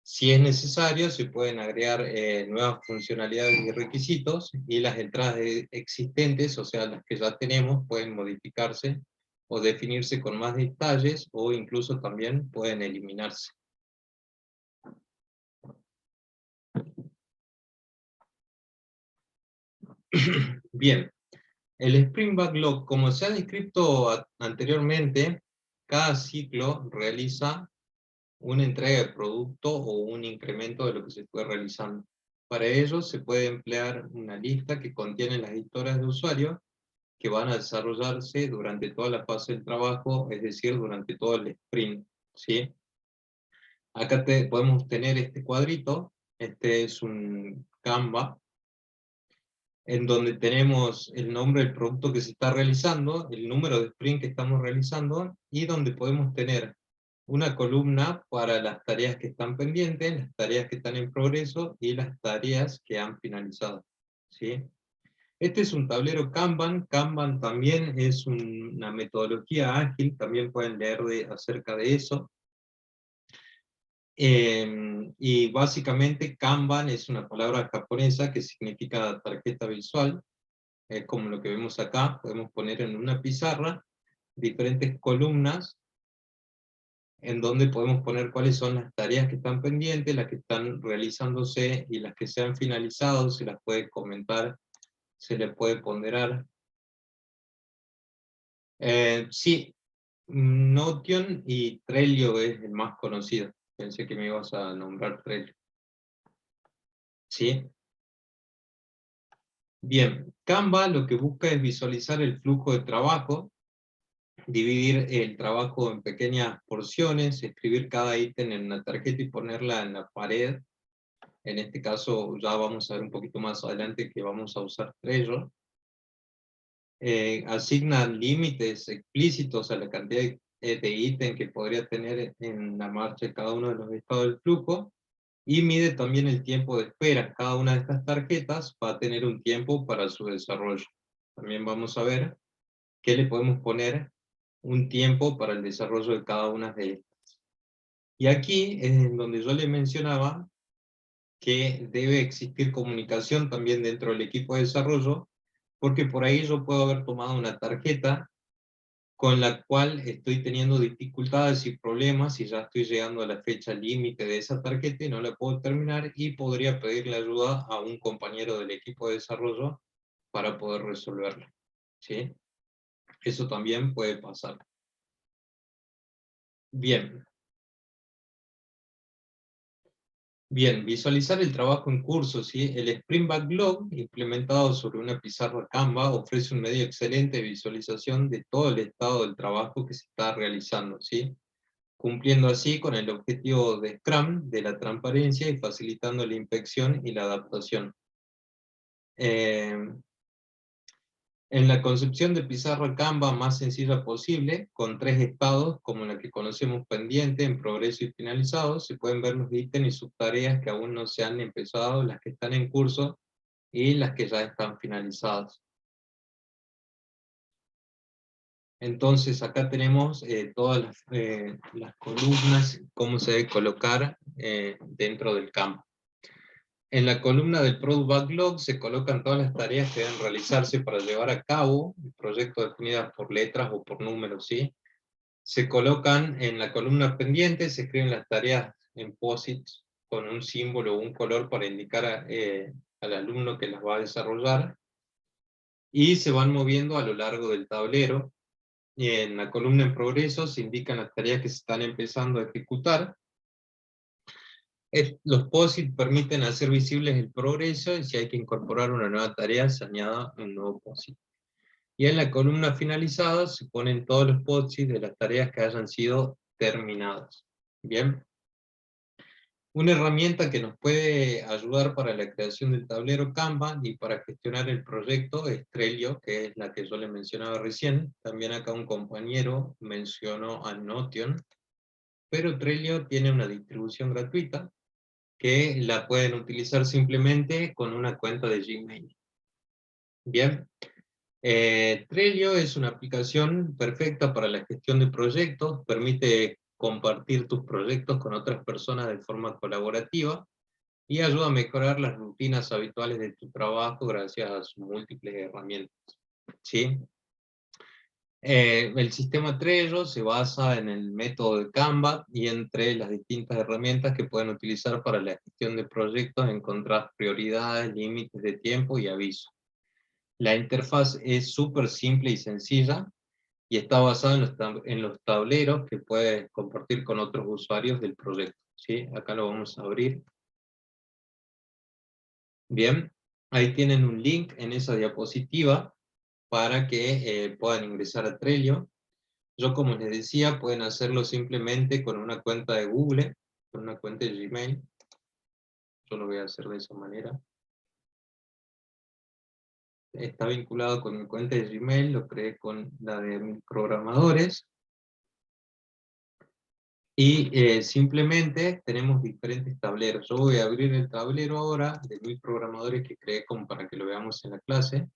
Si es necesario, se pueden agregar nuevas funcionalidades y requisitos, y las entradas existentes, o sea, las que ya tenemos, pueden modificarse o definirse con más detalles, o incluso también pueden eliminarse. Bien, el Sprint Backlog, como se ha descrito anteriormente, cada ciclo realiza una entrega de producto o un incremento de lo que se fue realizando. Para ello se puede emplear una lista que contiene las historias de usuario que van a desarrollarse durante toda la fase del trabajo, es decir, durante todo el sprint, ¿sí? Acá podemos tener este cuadrito, este es un Canva, en donde tenemos el nombre del producto que se está realizando, el número de sprint que estamos realizando, y donde podemos tener una columna para las tareas que están pendientes, las tareas que están en progreso y las tareas que han finalizado, ¿sí? Este es un tablero Kanban. Kanban también es una metodología ágil, también pueden leer acerca de eso. Y básicamente Kanban es una palabra japonesa que significa tarjeta visual, como lo que vemos acá. Podemos poner en una pizarra diferentes columnas en donde podemos poner cuáles son las tareas que están pendientes, las que están realizándose y las que se han finalizado. Se las puede comentar, se les puede ponderar. Sí, Notion y Trello es el más conocido. Pensé que me ibas a nombrar Trello. ¿Sí? Bien, Canva lo que busca es visualizar el flujo de trabajo dividir el trabajo en pequeñas porciones, escribir cada ítem en una tarjeta y ponerla en la pared. En este caso ya vamos a ver un poquito más adelante que vamos a usar Trello. Asignan límites explícitos a la cantidad de ítem que podría tener en la marcha cada uno de los estados del flujo, y mide también el tiempo de espera. Cada una de estas tarjetas va a tener un tiempo para su desarrollo. También vamos a ver qué le podemos poner un tiempo para el desarrollo de cada una de estas. Y aquí es en donde yo le mencionaba que debe existir comunicación también dentro del equipo de desarrollo, porque por ahí yo puedo haber tomado una tarjeta con la cual estoy teniendo dificultades y problemas y ya estoy llegando a la fecha límite de esa tarjeta y no la puedo terminar, y podría pedirle ayuda a un compañero del equipo de desarrollo para poder resolverla, ¿sí? Eso también puede pasar. Bien. Bien, visualizar el trabajo en curso, ¿sí? El Sprint Backlog, implementado sobre una pizarra Canva, ofrece un medio excelente de visualización de todo el estado del trabajo que se está realizando, ¿sí? Cumpliendo así con el objetivo de Scrum, de la transparencia, y facilitando la inspección y la adaptación. En la concepción de pizarra Canva más sencilla posible, con 3 estados, como la que conocemos pendiente, en progreso y finalizado, se pueden ver los ítems y subtareas que aún no se han empezado, las que están en curso, y las que ya están finalizadas. Entonces acá tenemos todas las columnas, cómo se debe colocar dentro del campo. En la columna del Product Backlog se colocan todas las tareas que deben realizarse para llevar a cabo el proyecto, definidas por letras o por números, ¿sí? Se colocan en la columna pendiente, se escriben las tareas en POSITs con un símbolo o un color para indicar al alumno que las va a desarrollar, y se van moviendo a lo largo del tablero. Y en la columna en progreso se indican las tareas que se están empezando a ejecutar. Los POSIT permiten hacer visibles el progreso, y si hay que incorporar una nueva tarea se añada un nuevo POSIT. Y en la columna finalizada se ponen todos los POSIT de las tareas que hayan sido terminadas. Bien. Una herramienta que nos puede ayudar para la creación del tablero Canva y para gestionar el proyecto es Trello, que es la que yo le mencionaba recién. También acá un compañero mencionó a Notion, pero Trello tiene una distribución gratuita que la pueden utilizar simplemente con una cuenta de Gmail. Bien. Trello es una aplicación perfecta para la gestión de proyectos, permite compartir tus proyectos con otras personas de forma colaborativa, y ayuda a mejorar las rutinas habituales de tu trabajo gracias a sus múltiples herramientas, ¿sí? El sistema Trello se basa en el método de Canva, y entre las distintas herramientas que pueden utilizar para la gestión de proyectos encontrar prioridades, límites de tiempo y aviso. La interfaz es súper simple y sencilla, y está basada en los tableros que puedes compartir con otros usuarios del proyecto, ¿sí? Acá lo vamos a abrir. Bien, ahí tienen un link en esa diapositiva para que puedan ingresar a Trello. Yo, como les decía, pueden hacerlo simplemente con una cuenta de Google, con una cuenta de Gmail. Yo lo voy a hacer de esa manera. Está vinculado con mi cuenta de Gmail, lo creé con la de mis programadores. Y simplemente tenemos diferentes tableros. Yo voy a abrir el tablero ahora de mis programadores que creé como para que lo veamos en la clase.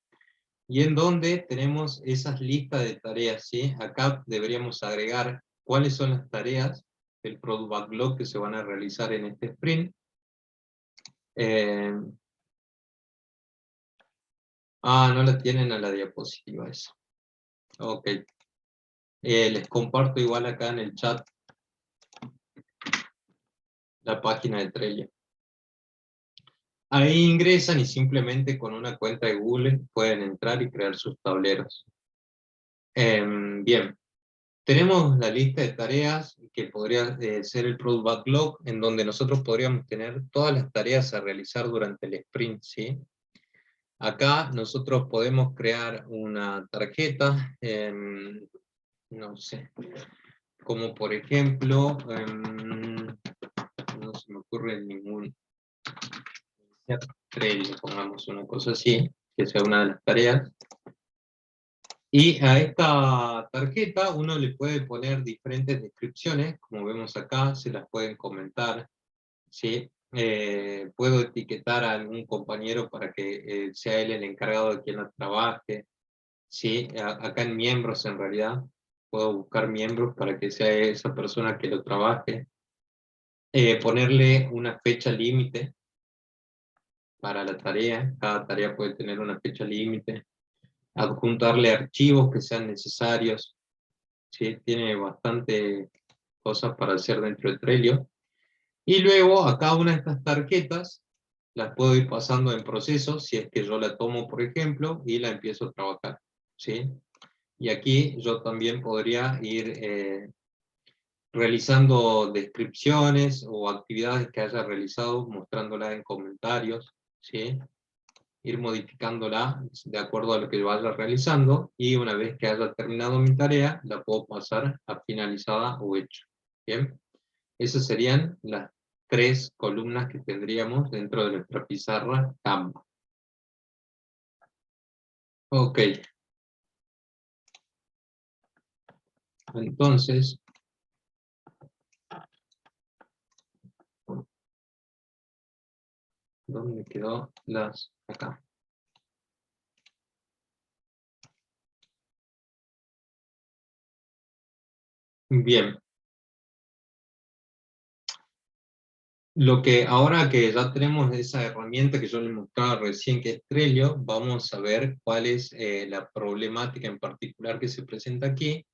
Y en donde tenemos esas listas de tareas, ¿sí? Acá deberíamos agregar cuáles son las tareas del Product Backlog que se van a realizar en este sprint. No la tienen a la diapositiva esa. Ok. Les comparto igual acá en el chat la página de Trello. Ahí ingresan y simplemente con una cuenta de Google pueden entrar y crear sus tableros. Bien. Tenemos la lista de tareas que podría ser el Product Backlog, en donde nosotros podríamos tener todas las tareas a realizar durante el sprint, ¿sí? Acá nosotros podemos crear una tarjeta, no sé, como por ejemplo, no se me ocurre ningún Trello, pongamos una cosa así, que sea una de las tareas. Y a esta tarjeta uno le puede poner diferentes descripciones, como vemos acá, se las pueden comentar, ¿sí? Puedo etiquetar a algún compañero para que sea él el encargado de quien la trabaje, ¿sí? Acá en miembros, en realidad, puedo buscar miembros para que sea esa persona que lo trabaje. Ponerle una fecha límite para la tarea, cada tarea puede tener una fecha límite. Adjuntarle archivos que sean necesarios, ¿sí? Tiene bastante cosas para hacer dentro de Trello. Y luego a cada una de estas tarjetas las puedo ir pasando en procesos, si es que yo la tomo, por ejemplo, y la empiezo a trabajar, ¿sí? Y aquí yo también podría ir realizando descripciones o actividades que haya realizado, mostrándolas en comentarios, ¿sí? Ir modificándola de acuerdo a lo que vaya realizando, y una vez que haya terminado mi tarea, la puedo pasar a finalizada o hecho. ¿Bien? Esas serían las 3 columnas que tendríamos dentro de nuestra pizarra Canva. Ok. Entonces, ¿dónde quedó las? Acá. Bien. Lo que ahora que ya tenemos esa herramienta que yo les mostraba recién, que es Trello, vamos a ver cuál es la problemática en particular que se presenta aquí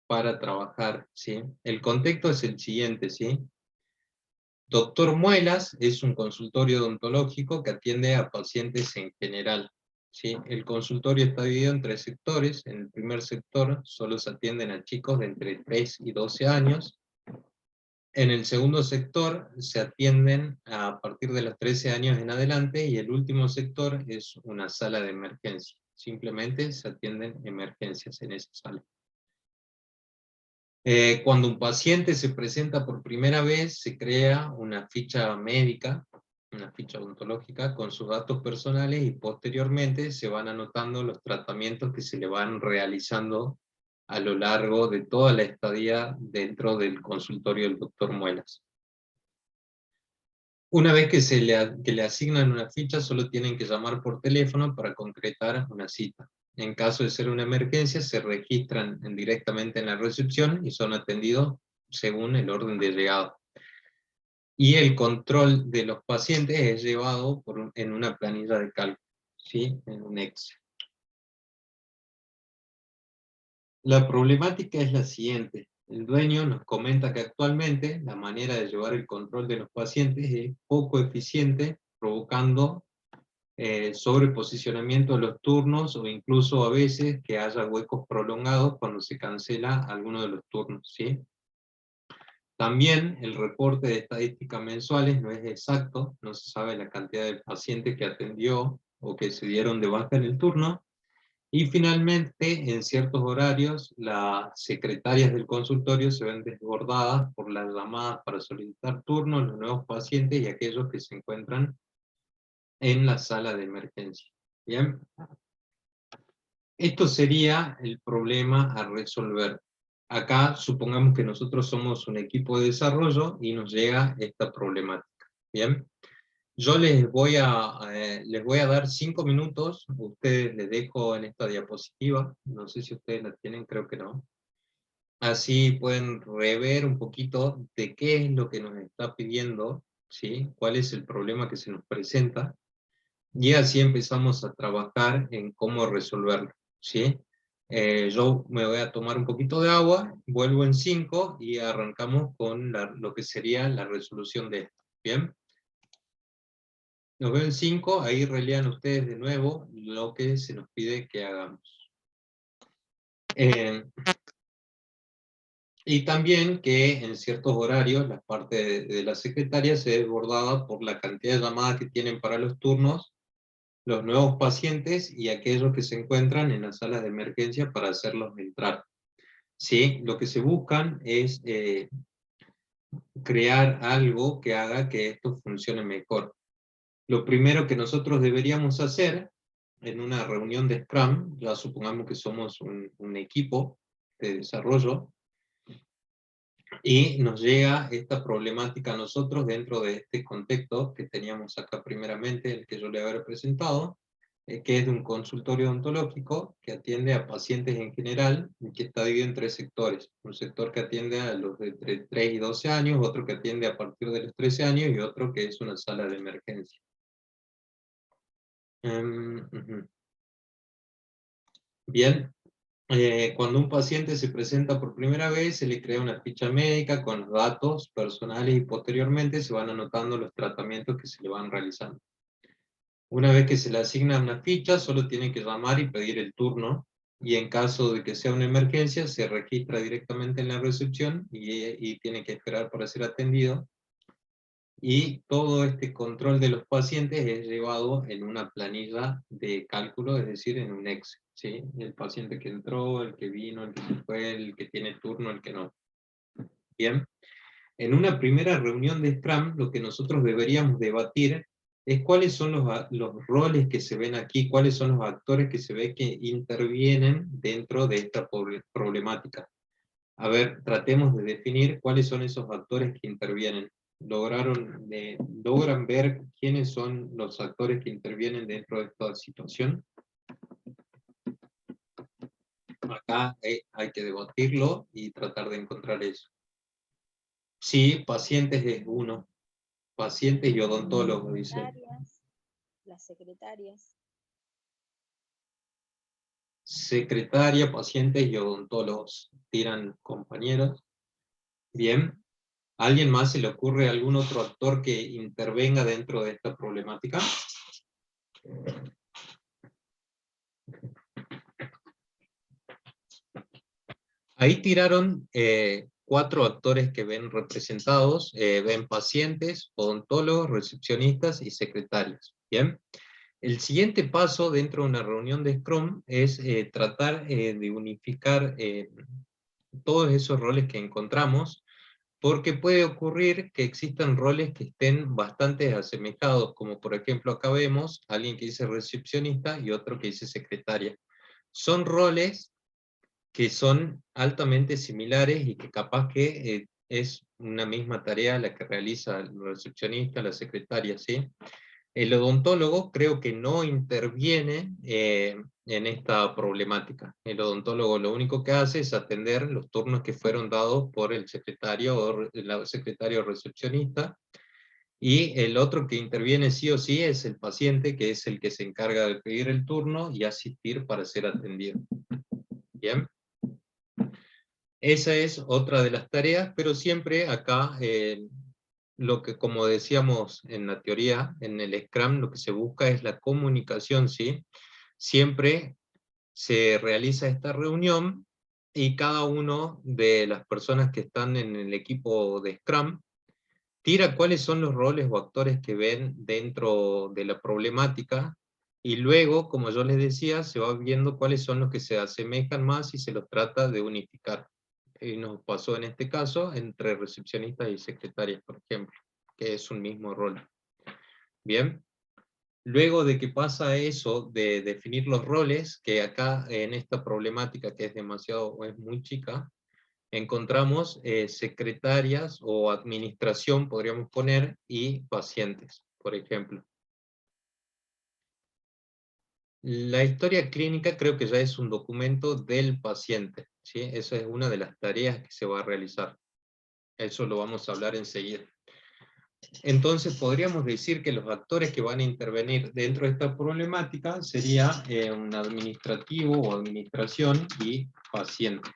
para trabajar, ¿sí? El contexto es el siguiente, ¿sí? Doctor Muelas es un consultorio odontológico que atiende a pacientes en general, ¿sí? El consultorio está dividido en 3 sectores. En el primer sector solo se atienden a chicos de entre 3 y 12 años. En el segundo sector se atienden a partir de los 13 años en adelante, y el último sector es una sala de emergencia. Simplemente se atienden emergencias en esa sala. Cuando un paciente se presenta por primera vez, se crea una ficha médica, una ficha odontológica con sus datos personales, y posteriormente se van anotando los tratamientos que se le van realizando a lo largo de toda la estadía dentro del consultorio del doctor Muelas. Una vez que le asignan una ficha, solo tienen que llamar por teléfono para concretar una cita. En caso de ser una emergencia, se registran directamente en la recepción y son atendidos según el orden de llegada. Y el control de los pacientes es llevado en una planilla de cálculo, ¿sí? En un Excel. La problemática es la siguiente. El dueño nos comenta que actualmente la manera de llevar el control de los pacientes es poco eficiente, provocando sobreposicionamiento de los turnos, o incluso a veces que haya huecos prolongados cuando se cancela alguno de los turnos, ¿sí? También el reporte de estadísticas mensuales no es exacto, no se sabe la cantidad de pacientes que atendió o que se dieron de baja en el turno. Y finalmente, en ciertos horarios, las secretarias del consultorio se ven desbordadas por las llamadas para solicitar turnos, los nuevos pacientes y aquellos que se encuentran en la sala de emergencia. Bien. Esto sería el problema a resolver. Acá supongamos que nosotros somos un equipo de desarrollo y nos llega esta problemática. Bien. Yo les voy a dar 5 minutos, ustedes les dejo en esta diapositiva, no sé si ustedes la tienen, creo que no. Así pueden rever un poquito de qué es lo que nos está pidiendo, ¿sí? Cuál es el problema que se nos presenta, y así empezamos a trabajar en cómo resolverlo, ¿sí? Yo me voy a tomar un poquito de agua, vuelvo en 5 y arrancamos con lo que sería la resolución de esto, ¿bien? Nos veo en 5, ahí relean ustedes de nuevo lo que se nos pide que hagamos. Y también que en ciertos horarios la parte de la secretaria se ve desbordada por la cantidad de llamadas que tienen para los turnos, los nuevos pacientes y aquellos que se encuentran en las salas de emergencia para hacerlos entrar. ¿sí? Lo que se buscan es crear algo que haga que esto funcione mejor. Lo primero que nosotros deberíamos hacer en una reunión de Scrum, ya supongamos que somos un equipo de desarrollo, y nos llega esta problemática a nosotros dentro de este contexto que teníamos acá primeramente, el que yo le había presentado, que es de un consultorio odontológico que atiende a pacientes en general, y que está dividido en tres sectores. Un sector que atiende a los de entre 3 y 12 años, otro que atiende a partir de los 13 años, y otro que es una sala de emergencia. Ujú. Bien, cuando un paciente se presenta por primera vez, se le crea una ficha médica con los datos personales y posteriormente se van anotando los tratamientos que se le van realizando. Una vez que se le asigna una ficha, solo tiene que llamar y pedir el turno, y en caso de que sea una emergencia, se registra directamente en la recepción y tiene que esperar para ser atendido. Y todo este control de los pacientes es llevado en una planilla de cálculo, es decir, en un Excel, ¿sí? El paciente que entró, el que vino, el que se fue, el que tiene turno, el que no. Bien, en una primera reunión de Scrum, lo que nosotros deberíamos debatir es cuáles son los roles que se ven aquí, cuáles son los actores que se ve que intervienen dentro de esta problemática. A ver, tratemos de definir cuáles son esos actores que intervienen. ¿Logran ver quiénes son los actores que intervienen dentro de esta situación? Acá hay que debatirlo y tratar de encontrar eso. Sí, pacientes es uno. Pacientes y odontólogos, dice. Las secretarias. Secretaria, pacientes y odontólogos. Tiran compañeros. Bien. ¿A alguien más se le ocurre algún otro actor que intervenga dentro de esta problemática? Ahí tiraron 4 actores que ven representados, ven pacientes, odontólogos, recepcionistas y secretarios. Bien. El siguiente paso dentro de una reunión de Scrum es tratar de unificar todos esos roles que encontramos, porque puede ocurrir que existan roles que estén bastante asemejados, como por ejemplo acá vemos alguien que dice recepcionista y otro que dice secretaria. Son roles que son altamente similares y que capaz que es una misma tarea la que realiza el recepcionista, la secretaria, ¿sí? El odontólogo creo que no interviene en esta problemática. El odontólogo lo único que hace es atender los turnos que fueron dados por el secretario o la secretario recepcionista, y el otro que interviene sí o sí es el paciente, que es el que se encarga de pedir el turno y asistir para ser atendido. Bien. Esa es otra de las tareas, pero siempre acá, lo que, como decíamos en la teoría, en el Scrum, lo que se busca es la comunicación, ¿sí? Siempre se realiza esta reunión y cada uno de las personas que están en el equipo de Scrum tira cuáles son los roles o actores que ven dentro de la problemática, y luego, como yo les decía, se va viendo cuáles son los que se asemejan más y se los trata de unificar. Y nos pasó en este caso entre recepcionistas y secretarias, por ejemplo, que es un mismo rol. Bien, luego de que pasa eso de definir los roles, que acá en esta problemática que es demasiado, o es muy chica, encontramos secretarias o administración, podríamos poner, y pacientes, por ejemplo. La historia clínica creo que ya es un documento del paciente, ¿sí? Esa es una de las tareas que se va a realizar. Eso lo vamos a hablar enseguida. Entonces podríamos decir que los actores que van a intervenir dentro de esta problemática sería un administrativo o administración y paciente.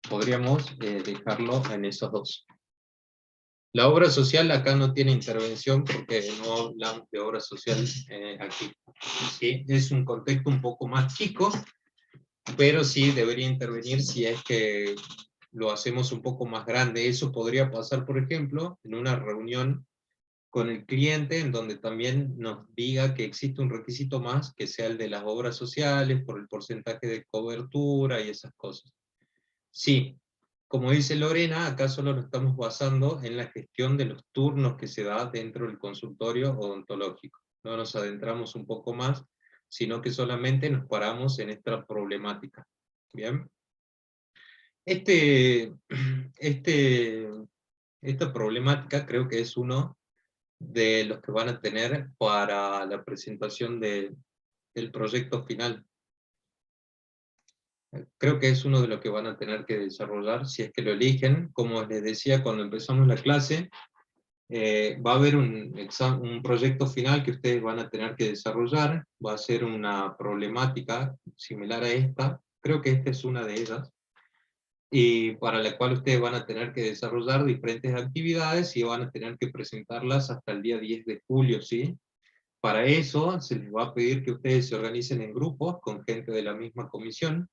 Podríamos dejarlo en esos dos. La obra social acá no tiene intervención porque no hablamos de obra social aquí. ¿Sí? Es un contexto un poco más chico, pero sí debería intervenir si es que lo hacemos un poco más grande. Eso podría pasar, por ejemplo, en una reunión con el cliente, en donde también nos diga que existe un requisito más, que sea el de las obras sociales, por el porcentaje de cobertura y esas cosas. Sí, como dice Lorena, acá solo nos estamos basando en la gestión de los turnos que se da dentro del consultorio odontológico. No nos adentramos un poco más, sino que solamente nos paramos en esta problemática. ¿Bien? Este, esta problemática creo que es uno de los que van a tener para la presentación del proyecto final. Creo que es uno de los que van a tener que desarrollar, si es que lo eligen. Como les decía cuando empezamos la clase, va a haber un proyecto final que ustedes van a tener que desarrollar, va a ser una problemática similar a esta, creo que esta es una de ellas, y para la cual ustedes van a tener que desarrollar diferentes actividades y van a tener que presentarlas hasta el día 10 de julio, ¿sí? Para eso se les va a pedir que ustedes se organicen en grupos con gente de la misma comisión.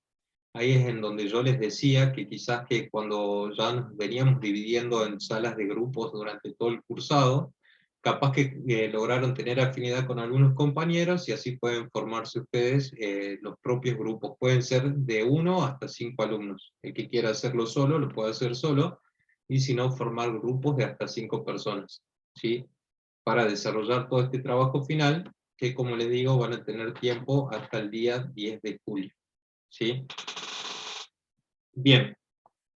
Ahí es en donde yo les decía que quizás que cuando ya nos veníamos dividiendo en salas de grupos durante todo el cursado, capaz que lograron tener afinidad con algunos compañeros y así pueden formarse ustedes los propios grupos. Pueden ser de 1 hasta 5 alumnos. El que quiera hacerlo solo, lo puede hacer solo, y si no, formar grupos de hasta 5 personas, ¿sí? Para desarrollar todo este trabajo final, que como les digo, van a tener tiempo hasta el día 10 de julio, ¿sí? Bien,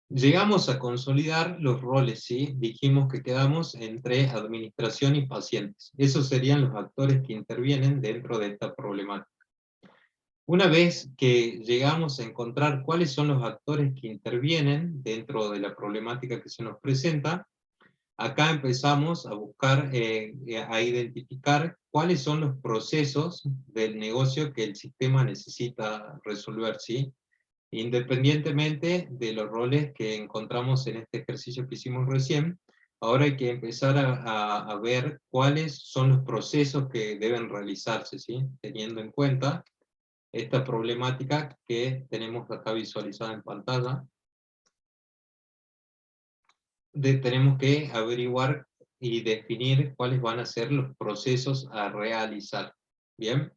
llegamos a consolidar los roles, ¿sí? Dijimos que quedamos entre administración y pacientes. Esos serían los actores que intervienen dentro de esta problemática. Una vez que llegamos a encontrar cuáles son los actores que intervienen dentro de la problemática que se nos presenta, acá empezamos a buscar, a identificar cuáles son los procesos del negocio que el sistema necesita resolver, ¿sí? Independientemente de los roles que encontramos en este ejercicio que hicimos recién, ahora hay que empezar a ver cuáles son los procesos que deben realizarse, ¿sí? Teniendo en cuenta esta problemática que tenemos acá visualizada en pantalla. Tenemos que averiguar y definir cuáles van a ser los procesos a realizar. ¿Bien?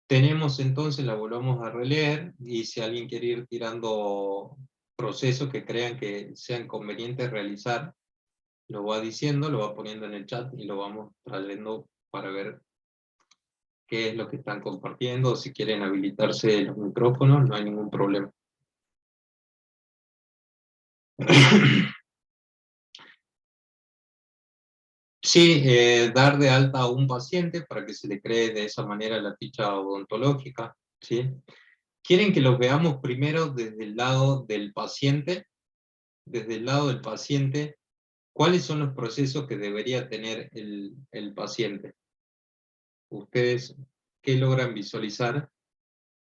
Tenemos entonces, la volvamos a releer, y si alguien quiere ir tirando procesos que crean que sean convenientes realizar, lo va diciendo, lo va poniendo en el chat y lo vamos trayendo para ver qué es lo que están compartiendo, o si quieren habilitarse los micrófonos, no hay ningún problema. Sí, dar de alta a un paciente para que se le cree de esa manera la ficha odontológica, ¿sí? ¿Quieren que los veamos primero desde el lado del paciente? Desde el lado del paciente, ¿cuáles son los procesos que debería tener el paciente? ¿Ustedes qué logran visualizar?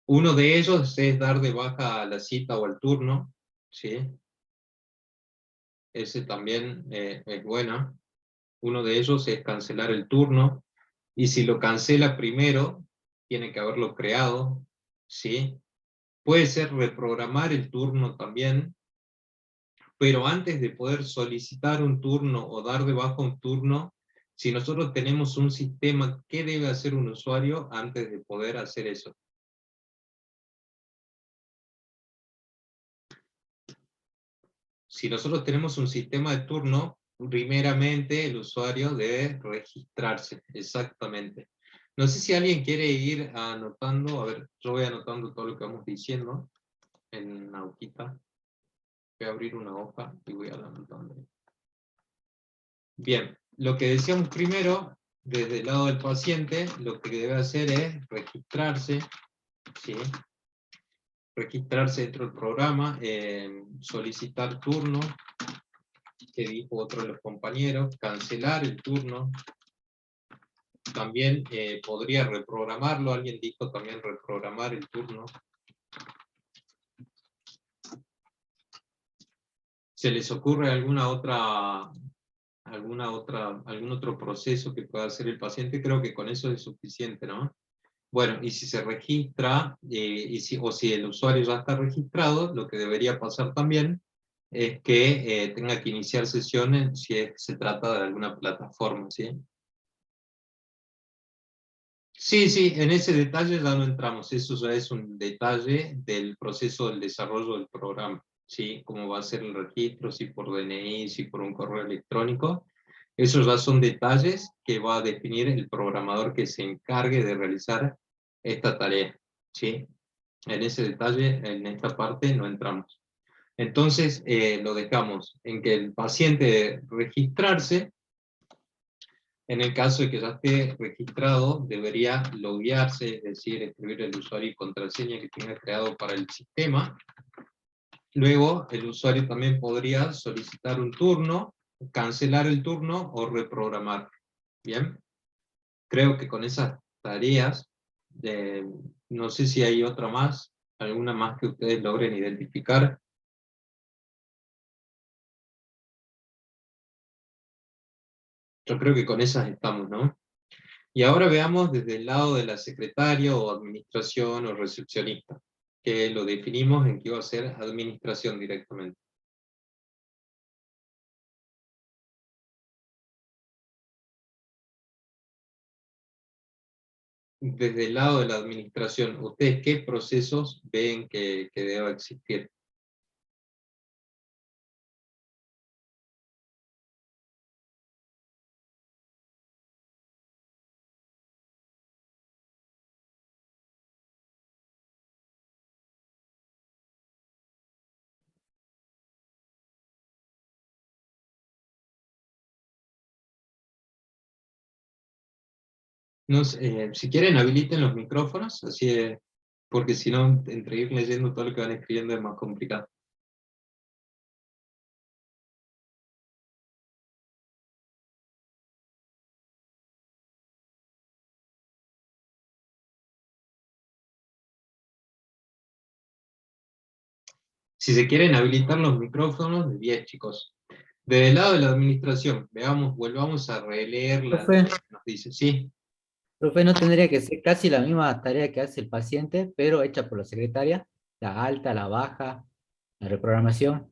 Uno de ellos es dar de baja a la cita o al turno, ¿sí? Ese también es bueno. Uno de ellos es cancelar el turno, y si lo cancela primero, tiene que haberlo creado, ¿sí? Puede ser reprogramar el turno también, pero antes de poder solicitar un turno o dar de baja un turno, si nosotros tenemos un sistema, ¿qué debe hacer un usuario antes de poder hacer eso? Si nosotros tenemos un sistema de turno, primeramente el usuario debe registrarse, exactamente. No sé si alguien quiere ir anotando, a ver, yo voy anotando todo lo que vamos diciendo en una hojita. Voy a abrir una hoja y voy anotando. Bien, lo que decíamos primero, desde el lado del paciente, lo que debe hacer es registrarse, ¿sí? Registrarse dentro del programa, solicitar turno, que dijo otro de los compañeros, cancelar el turno, también podría reprogramarlo, alguien dijo también reprogramar el turno. ¿Se les ocurre algún otro proceso que pueda hacer el paciente? Creo que con eso es suficiente, ¿no? Bueno, y si se registra, o si el usuario ya está registrado, lo que debería pasar también es que tenga que iniciar sesiones si se trata de alguna plataforma, ¿sí? Sí, sí, en ese detalle ya no entramos, eso ya es un detalle del proceso del desarrollo del programa, ¿sí? Cómo va a ser el registro, si por DNI, si por un correo electrónico, esos ya son detalles que va a definir el programador que se encargue de realizar esta tarea, ¿sí? En ese detalle, en esta parte no entramos. Entonces, lo dejamos en que el paciente registrarse. En el caso de que ya esté registrado, debería loguearse, es decir, escribir el usuario y contraseña que tenga creado para el sistema. Luego, el usuario también podría solicitar un turno, cancelar el turno o reprogramar. Bien, creo que con esas tareas, no sé si hay otra más, alguna más que ustedes logren identificar. Yo creo que con esas estamos, ¿no? Y ahora veamos desde el lado de la secretaria o administración o recepcionista, que lo definimos en que iba a ser administración directamente. Desde el lado de la administración, ¿ustedes qué procesos ven que deba existir? No sé, si quieren habiliten los micrófonos, así porque si no, entre ir leyendo todo lo que van escribiendo es más complicado. Si se quieren habilitar los micrófonos, de 10 chicos. Del lado de la administración, veamos, volvamos a releer Profe, lo que nos dice. Sí, profe, ¿no tendría que ser casi la misma tarea que hace el paciente, pero hecha por la secretaria? La alta, la baja, la reprogramación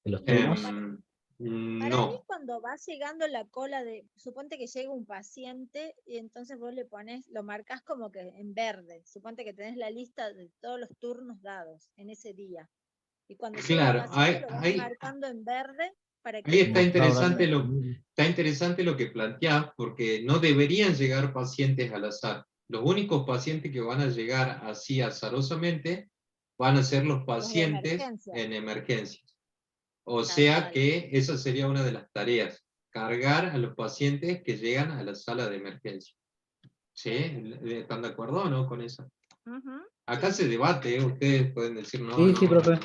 de los turnos. em, Para mí, no. cuando va llegando la cola de, suponte que llega un paciente y entonces vos le pones, lo marcas como que en verde. Suponte que tenés la lista de todos los turnos dados en ese día. Y cuando llega el Claro, paciente lo vas marcando en verde para que ahí el Claro, paciente dale. está interesante lo que planteás, porque no deberían llegar pacientes al azar. Los únicos pacientes que van a llegar así azarosamente van a ser los los de pacientes emergencia, en emergencias. O tal sea cual. que esa sería una de las tareas, cargar a los pacientes que llegan a la sala de emergencia. ¿Sí? ¿Están de acuerdo o no con eso? Ujú, Acá sí, se debate, ustedes pueden decir no, Sí, sí, no, profe.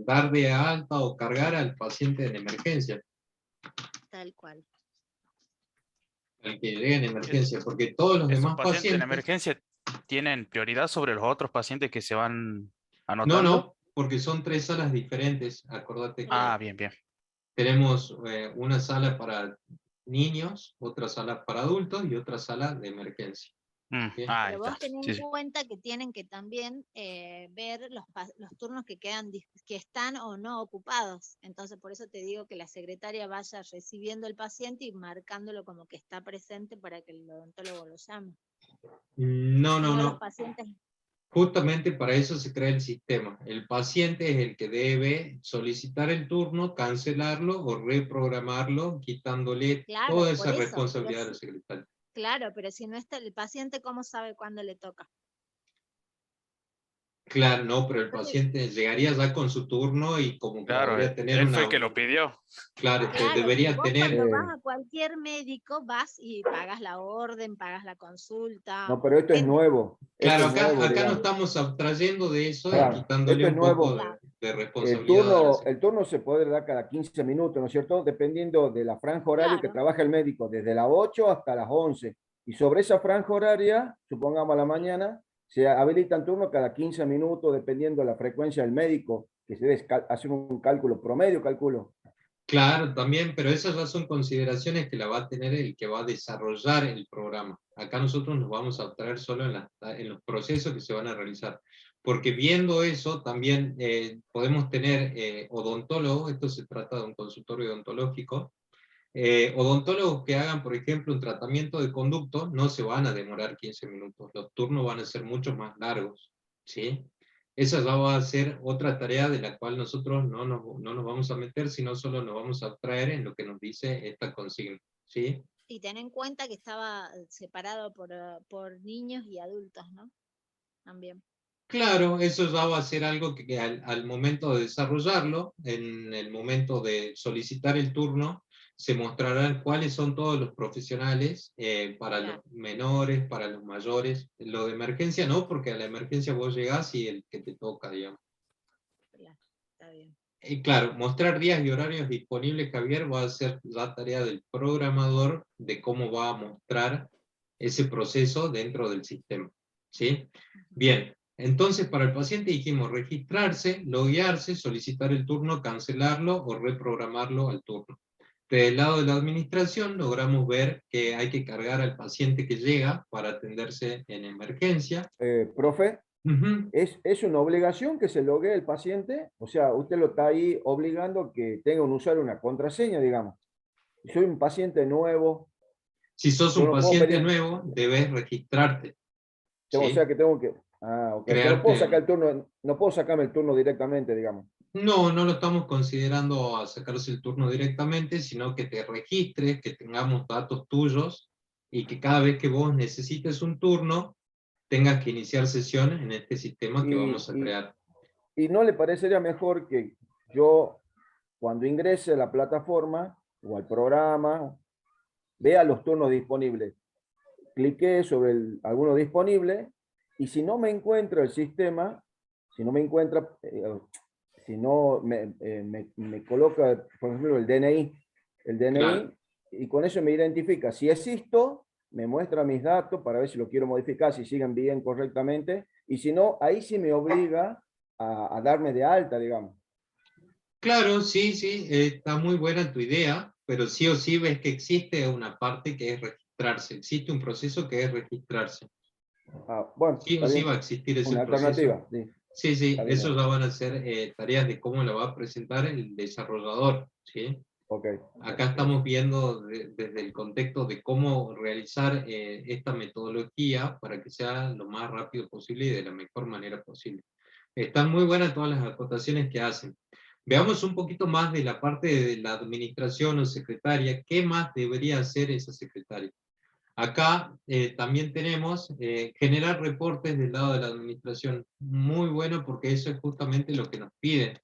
dar de alta o cargar al paciente en emergencia, tal cual. al que llegue en Es- emergencia, porque todos los ¿Esos demás pacientes en pacientes, emergencia tienen prioridad sobre los otros pacientes que se van no, anotando? no, porque son 3 salas diferentes, acordate Ah, que bien, bien. tenemos una sala para niños, otra sala para adultos y otra sala de emergencia. ¿Bien? Ahí Pero está. vos tenés Sí, en sí. cuenta que tienen que también ver los turnos que quedan, que están o no ocupados. Entonces, por eso te digo que la secretaria vaya recibiendo el paciente y marcándolo como que está presente para que el odontólogo lo llame. No, Si no, no, los no. pacientes, Justamente para eso se crea el sistema. El paciente es el que debe solicitar el turno, cancelarlo o reprogramarlo, quitándole claro, toda por esa eso, pero responsabilidad a la sí, secretaria. claro, pero si no está el paciente, ¿cómo sabe cuándo le toca? Claro, no, pero el Entonces, paciente llegaría ya con su turno y como que Claro, debería tener él fue una, el que lo pidió. claro, que claro, pero debería vos cuando tener, vas a cualquier médico, vas y pagas la orden, pagas la consulta, No, pero esto claro, es nuevo, acá no digamos. estamos abstrayendo de eso y Claro, quitándole esto es un poco nuevo. claro, de responsabilidad a la secretaria. El turno se puede dar cada 15 minutos, ¿no es cierto? Dependiendo de la franja horaria que claro, trabaja el médico, desde las 8 hasta las 11. Y sobre esa franja horaria, supongamos a la mañana, se habilitan turnos cada 15 minutos, dependiendo de la frecuencia del médico, que se debe hacer un cálculo promedio, calculo. Claro, también, pero esas ya son consideraciones que la va a tener el que va a desarrollar el programa. Acá nosotros nos vamos a abstraer solo en los procesos que se van a realizar. Porque viendo eso, también podemos tener odontólogos, esto se trata de un consultorio odontológico, Odontólogos que hagan, por ejemplo, un tratamiento de conducto no se van a demorar 15 minutos, los turnos van a ser mucho más largos, ¿sí? Esa ya va a ser otra tarea de la cual nosotros no nos vamos a meter, sino solo nos vamos a abstraer en lo que nos dice esta consigna, ¿sí? Y ten en cuenta que estaba separado por niños y adultos, ¿no? También. Claro, eso ya va a ser algo que al momento de desarrollarlo, en el momento de solicitar el turno, se mostrarán cuáles son todos los profesionales para Claro. los menores, para los mayores. Lo de emergencia no, porque a la emergencia vos llegás y el que te toca, digamos. Claro, está bien. Y claro, mostrar días y horarios disponibles, Javier, va a ser la tarea del programador de cómo va a mostrar ese proceso dentro del sistema, ¿sí? Bien, entonces para el paciente dijimos registrarse, loguearse, solicitar el turno, cancelarlo o reprogramarlo al turno. Del lado de la administración logramos ver que hay que cargar al paciente que llega para atenderse en emergencia. Profe, Ujú. ¿es una obligación que se logue el paciente? O sea, usted lo está ahí obligando a que tenga un usuario, una contraseña, digamos. Soy un paciente nuevo, Si sos yo un no puedo paciente pedir, nuevo, debes registrarte, o sea ¿sí? que tengo que, ah, ok, que no puedo sacar Crearte. el turno, no puedo sacarme el turno directamente, digamos. No, no lo estamos considerando a sacarse el turno directamente, sino que te registres, que tengamos datos tuyos y que cada vez que vos necesites un turno, tengas que iniciar sesión en este sistema que Y, vamos a y, crear. y no le parecería mejor que yo, cuando ingrese a la plataforma o al programa, vea los turnos disponibles, clique sobre alguno disponible y si no me encuentra el sistema, si no me encuentra, si no me coloca, por ejemplo, el Claro, DNI, y con eso me identifica. Si existo, me muestra mis datos para ver si lo quiero modificar, si siguen bien correctamente, y si no, ahí sí me obliga a darme de alta, digamos. claro, sí, sí, está muy buena tu idea, pero sí o sí ves que existe una parte que es registrarse, existe un proceso que es registrarse. Ah, bueno, Sí está o sí va bien. a existir ese Una proceso. alternativa, sí, Sí, sí, está bien. eso ya van a ser tareas de cómo lo va a presentar el desarrollador, ¿sí? Ok, ok, Acá estamos viendo desde el contexto de cómo realizar esta metodología para que sea lo más rápido posible y de la mejor manera posible. Están muy buenas todas las acotaciones que hacen. Veamos un poquito más de la parte de la administración o secretaria. ¿Qué más debería hacer esa secretaria? Acá también tenemos generar reportes del lado de la administración. Muy bueno porque eso es justamente lo que nos piden.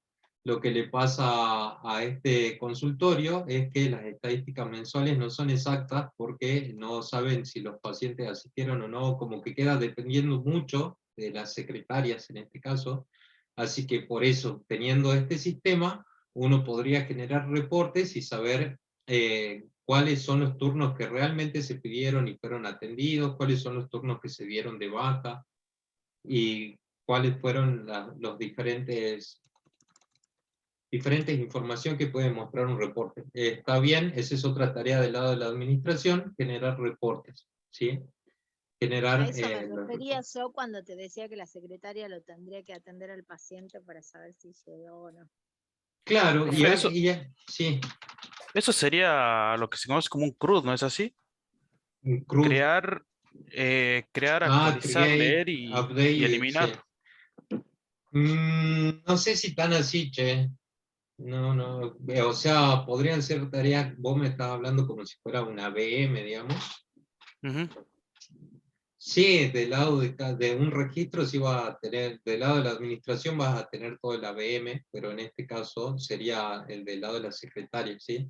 Lo que le pasa a este consultorio es que las estadísticas mensuales no son exactas porque no saben si los pacientes asistieron o no, como que queda dependiendo mucho de las secretarias en este caso. Así que por eso, teniendo este sistema, uno podría generar reportes y saber cuáles son los turnos que realmente se pidieron y fueron atendidos, cuáles son los turnos que se dieron de baja y cuáles fueron los diferentes información que puede mostrar un reporte. Está bien, esa es otra tarea del lado de la administración, generar reportes, ¿sí? A Generar eso me los refería reportes. yo cuando te decía que la secretaria lo tendría que atender al paciente para saber si llegó o no. Claro, Profe, sí, eso sería lo que se conoce como un CRUD, ¿no es así? un CRUD. Crear, Ah, actualizar, create, leer y update, sí. eliminar. No sé si tan así, che. No, no, o sea, podrían ser tareas, vos me estás hablando como si fuera una VM, digamos. Ujú. Sí, del lado de un registro sí vas a tener, del lado de la administración vas a tener todo el ABM, pero en este caso sería el del lado de la secretaria, ¿sí?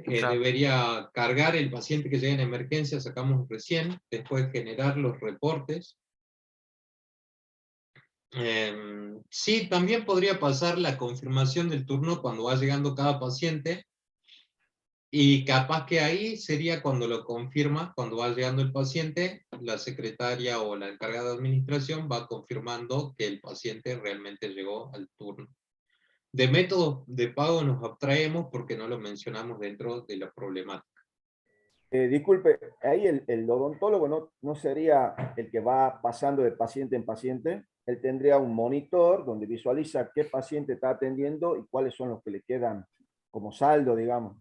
Claro. Debería cargar el paciente que llega en emergencia, sacamos recién, después generar los reportes. Sí, también podría pasar la confirmación del turno cuando va llegando cada paciente. Y capaz que ahí sería cuando lo confirma, cuando va llegando el paciente, la secretaria o la encargada de administración va confirmando que el paciente realmente llegó al turno. De métodos de pago nos abstraemos porque no lo mencionamos dentro de la problemática. Disculpe, ahí el odontólogo no sería el que va pasando de paciente en paciente. Él tendría un monitor donde visualiza qué paciente está atendiendo y cuáles son los que le quedan como saldo, digamos.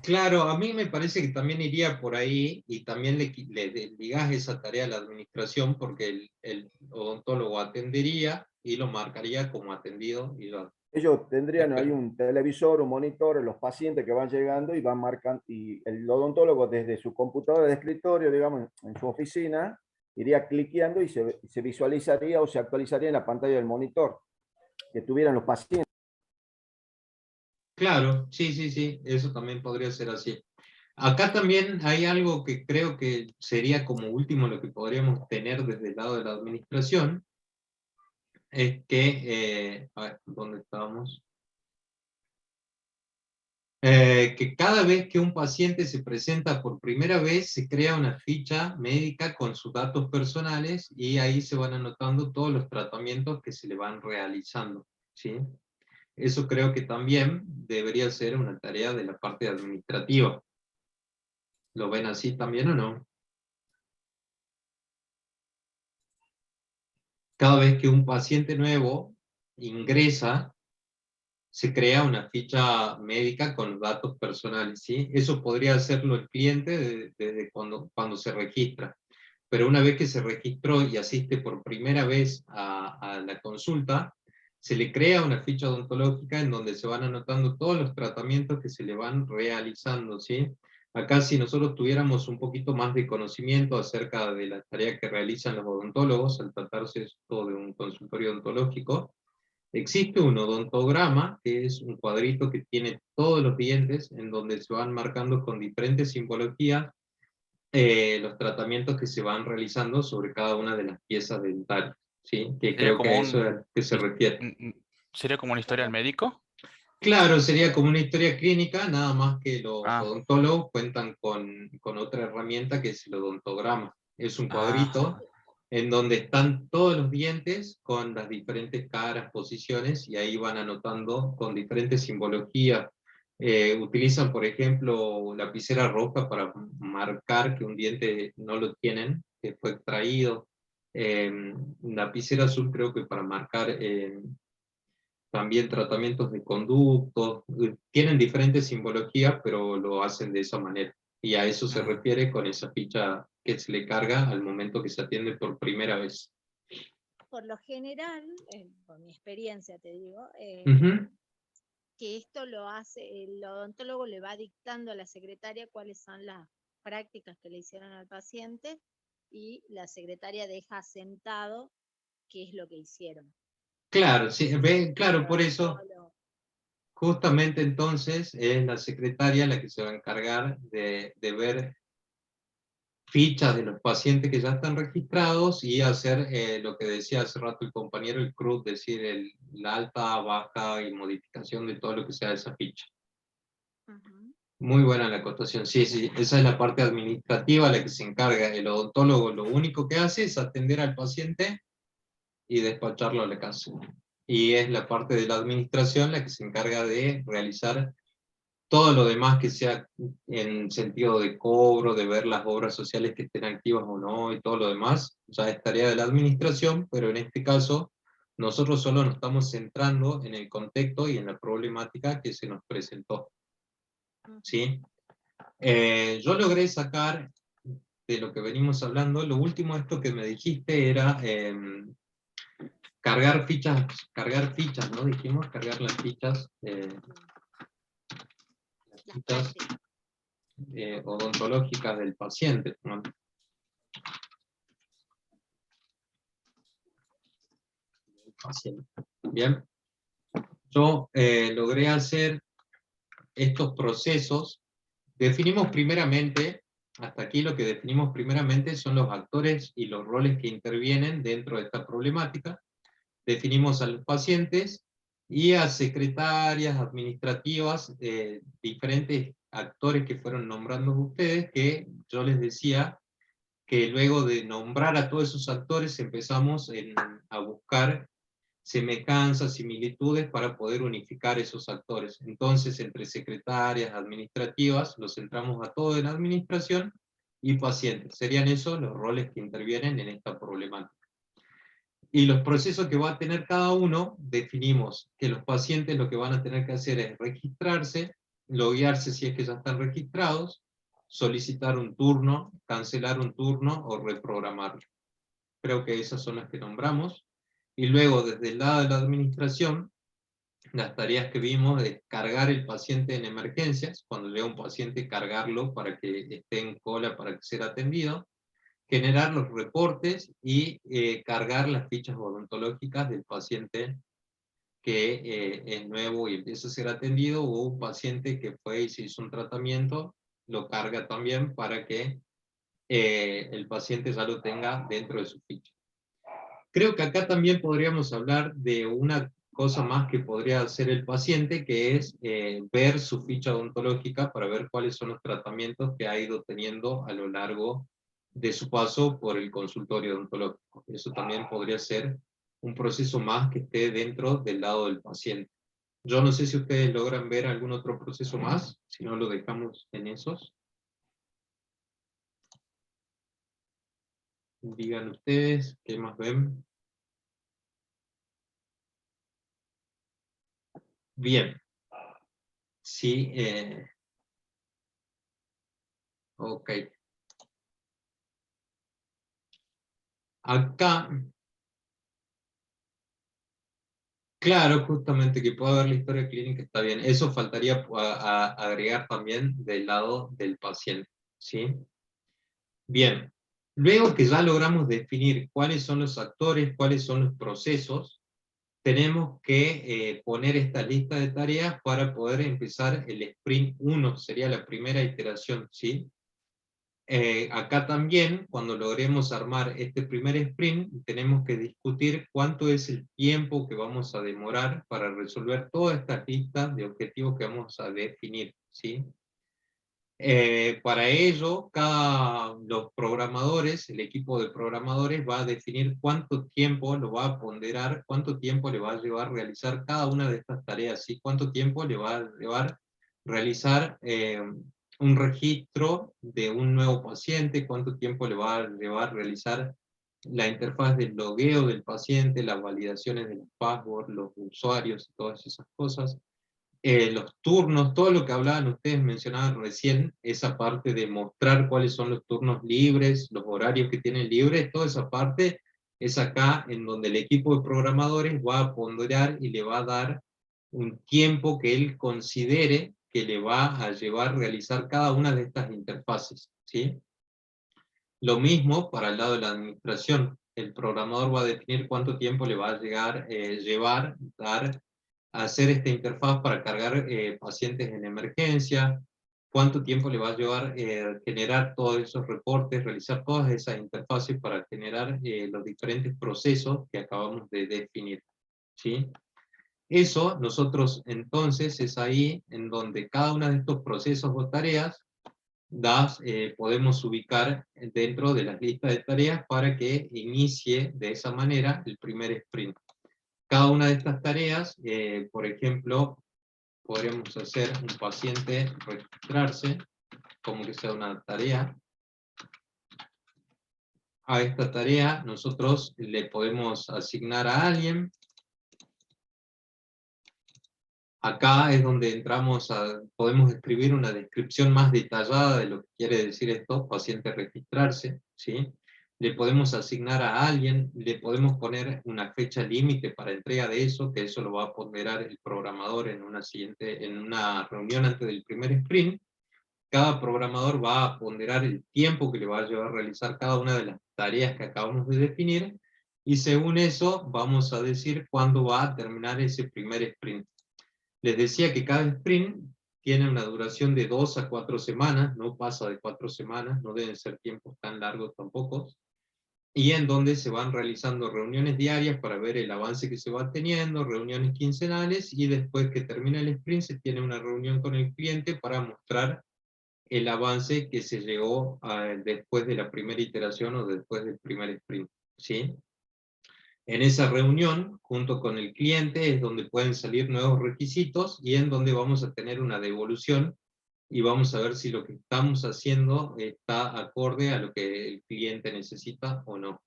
Claro, a mí me parece que también iría por ahí y también le ligás esa tarea a la administración porque el odontólogo atendería y lo marcaría como atendido y lo Ellos tendrían ahí espera. un televisor, un monitor, los pacientes que van llegando y van marcando, y el odontólogo desde su computadora de escritorio, digamos, en su oficina, iría cliqueando y se visualizaría o se actualizaría en la pantalla del monitor que tuvieran los pacientes. Claro, sí, sí, sí, eso también podría ser así. Acá también hay algo que creo que sería como último lo que podríamos tener desde el lado de la administración, es que, a ver, ¿dónde estábamos? Que cada vez que un paciente se presenta por primera vez, se crea una ficha médica con sus datos personales y ahí se van anotando todos los tratamientos que se le van realizando, ¿sí? Eso creo que también debería ser una tarea de la parte administrativa. ¿Lo ven así también o no? Cada vez que un paciente nuevo ingresa, se crea una ficha médica con datos personales, ¿sí? Eso podría hacerlo el cliente desde cuando se registra. Pero una vez que se registró y asiste por primera vez a la consulta, se le crea una ficha odontológica en donde se van anotando todos los tratamientos que se le van realizando, ¿sí? Acá si nosotros tuviéramos un poquito más de conocimiento acerca de la tarea que realizan los odontólogos al tratarse esto de un consultorio odontológico, existe un odontograma, que es un cuadrito que tiene todos los dientes, en donde se van marcando con diferentes simbologías los tratamientos que se van realizando sobre cada una de las piezas dentales, ¿sí? Que Sería creo que a como eso es que se his- refiere. sería como una historia del médico. Claro, sería como una historia clínica, nada más que los Ah, odontólogos cuentan con otra herramienta que es el odontograma. Es un ah, cuadrito en donde están todos los dientes con las diferentes caras, posiciones, y ahí van anotando con diferentes simbologías. Utilizan, por ejemplo, lapicera roja para marcar que un diente no lo tienen, que fue extraído. Lapicera azul creo que para marcar también tratamientos de conductos, tienen diferentes simbologías, pero lo hacen de esa manera. Y a eso se ah. refiere con esa ficha que se le carga al momento que se atiende por primera vez. Por lo general, por mi experiencia te digo, Ujú. que esto lo hace, el odontólogo le va dictando a la secretaria cuáles son las prácticas que le hicieron al paciente y la secretaria deja sentado qué es lo que hicieron. Claro, sí, claro, El por eso odontólogo. justamente entonces es la secretaria la que se va a encargar de ver fichas de los pacientes que ya están registrados y hacer lo que decía hace rato el compañero, el CRUD, decir la alta, baja y modificación de todo lo que sea esa ficha. Ujú. Muy buena la acotación, sí, sí, esa es la parte administrativa la que se encarga. El odontólogo lo único que hace es atender al paciente y despacharlo a la casa. Y es la parte de la administración la que se encarga de realizar todo lo demás que sea en sentido de cobro, de ver las obras sociales que estén activas o no y todo lo demás, ya es tarea de la administración, pero en este caso nosotros solo nos estamos centrando en el contexto y en la problemática que se nos presentó, ¿sí? Yo logré sacar de lo que venimos hablando, lo último esto que me dijiste era cargar fichas, ¿no? Dijimos cargar las Las fichas prácticas. odontológicas del paciente, ¿no? Paciente. Bien, yo logré hacer estos procesos. Definimos primeramente, hasta aquí lo que definimos primeramente son los actores y los roles que intervienen dentro de esta problemática. Definimos a los pacientes y a secretarias administrativas, diferentes actores que fueron nombrando ustedes, que yo les decía que luego de nombrar a todos esos actores empezamos a buscar semejanzas, similitudes para poder unificar esos actores. Entonces, entre secretarias administrativas, los centramos a todos en administración y pacientes. Serían esos los roles que intervienen en esta problemática. Y los procesos que va a tener cada uno, definimos que los pacientes lo que van a tener que hacer es registrarse loguearse si es que ya están registrados, solicitar un turno, cancelar un turno o reprogramarlo. Creo que esas son las que nombramos. Y luego, desde el lado de la administración, las tareas que vimos es cargar el paciente en emergencias, cuando llega un paciente, cargarlo para que esté en cola para ser atendido, generar los reportes y cargar las fichas odontológicas del paciente que es nuevo y empieza a ser atendido, o un paciente que fue y se hizo un tratamiento, lo carga también para que el paciente ya lo tenga dentro de su ficha. Creo que acá también podríamos hablar de una cosa más que podría hacer el paciente, que es ver su ficha odontológica para ver cuáles son los tratamientos que ha ido teniendo a lo largo de su paso por el consultorio odontológico. Eso también podría ser un proceso más que esté dentro del lado del paciente. Yo no sé si ustedes logran ver algún otro proceso más, si no lo dejamos en esos. Digan ustedes, ¿qué más ven? Bien. Sí, ok. Acá, claro, justamente que pueda haber la historia clínica está bien. Eso faltaría agregar también del lado del paciente, ¿sí? Bien. Luego que ya logramos definir cuáles son los actores, cuáles son los procesos, tenemos que poner esta lista de tareas para poder empezar el sprint 1, sería la primera iteración, ¿sí? Acá también, cuando logremos armar este primer sprint, tenemos que discutir cuánto es el tiempo que vamos a demorar para resolver toda esta lista de objetivos que vamos a definir, ¿sí? Para ello, los programadores, el equipo de programadores va a definir cuánto tiempo lo va a ponderar, cuánto tiempo le va a llevar realizar cada una de estas tareas, ¿sí? Cuánto tiempo le va a llevar realizar un registro de un nuevo paciente, cuánto tiempo le va a llevar realizar la interfaz del logueo del paciente, las validaciones de los passwords, los usuarios, todas esas cosas. Los turnos, todo lo que hablaban ustedes, mencionaban recién, esa parte de mostrar cuáles son los turnos libres, los horarios que tienen libres, toda esa parte es acá en donde el equipo de programadores va a ponderar y le va a dar un tiempo que él considere que le va a llevar a realizar cada una de estas interfaces, ¿sí? Lo mismo para el lado de la administración. El programador va a definir cuánto tiempo le va a dar a hacer esta interfaz para cargar pacientes en emergencia, cuánto tiempo le va a llevar generar todos esos reportes, realizar todas esas interfaces para generar los diferentes procesos que acabamos de definir, ¿sí? Eso nosotros entonces es ahí en donde cada uno de estos procesos o tareas podemos ubicar dentro de las listas de tareas para que inicie de esa manera el primer sprint. Cada una de estas tareas, por ejemplo, podríamos hacer un paciente registrarse, como que sea una tarea. A esta tarea nosotros le podemos asignar a alguien. Acá es donde entramos podemos escribir una descripción más detallada de lo que quiere decir esto, paciente registrarse, ¿sí? Le podemos asignar a alguien, le podemos poner una fecha límite para entrega de eso, que eso lo va a ponderar el programador en una reunión antes del primer sprint. Cada programador va a ponderar el tiempo que le va a llevar a realizar cada una de las tareas que acabamos de definir, y según eso vamos a decir cuándo va a terminar ese primer sprint. Les decía que cada sprint tiene una duración de 2 a 4 semanas, no pasa de 4 semanas, no deben ser tiempos tan largos tampoco, y en donde se van realizando reuniones diarias para ver el avance que se va teniendo, reuniones quincenales, y después que termina el sprint se tiene una reunión con el cliente para mostrar el avance que se llegó después de la primera iteración o después del primer sprint, ¿sí? En esa reunión, junto con el cliente, es donde pueden salir nuevos requisitos y en donde vamos a tener una devolución y vamos a ver si lo que estamos haciendo está acorde a lo que el cliente necesita o no.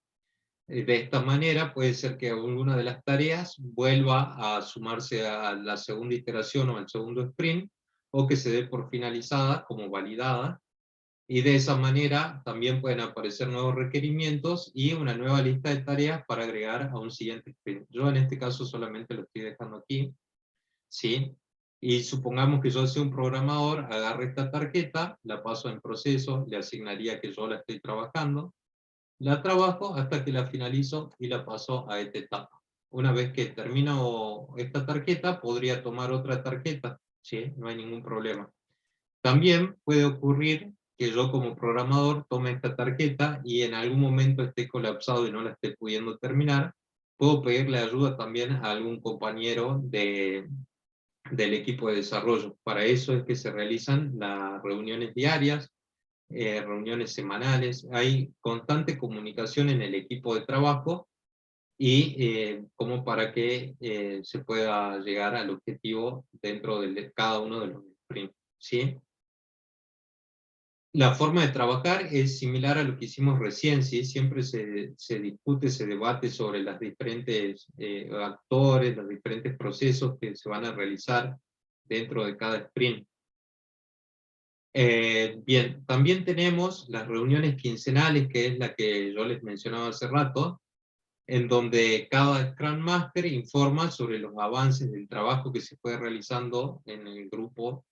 De esta manera puede ser que alguna de las tareas vuelva a sumarse a la segunda iteración o al segundo sprint, o que se dé por finalizada como validada, y de esa manera también pueden aparecer nuevos requerimientos y una nueva lista de tareas para agregar a un siguiente sprint. Yo en este caso solamente lo estoy dejando aquí, ¿sí? Y supongamos que yo sea un programador, agarre esta tarjeta, la paso en proceso, le asignaría que yo la estoy trabajando, la trabajo hasta que la finalizo y la paso a esta etapa. Una vez que termino esta tarjeta, podría tomar otra tarjeta, ¿sí? No hay ningún problema. También puede ocurrir que yo como programador tome esta tarjeta y en algún momento esté colapsado y no la esté pudiendo terminar. Puedo pedirle ayuda también a algún compañero del equipo de desarrollo. Para eso es que se realizan las reuniones diarias, reuniones semanales. Hay constante comunicación en el equipo de trabajo y como para que se pueda llegar al objetivo dentro de cada uno de los sprints, ¿sí? La forma de trabajar es similar a lo que hicimos recién, ¿sí? Siempre se discute, se debate sobre los diferentes actores, los diferentes procesos que se van a realizar dentro de cada sprint. Bien, también tenemos las reuniones quincenales, que es la que yo les mencionaba hace rato, en donde cada Scrum Master informa sobre los avances del trabajo que se fue realizando en el grupo.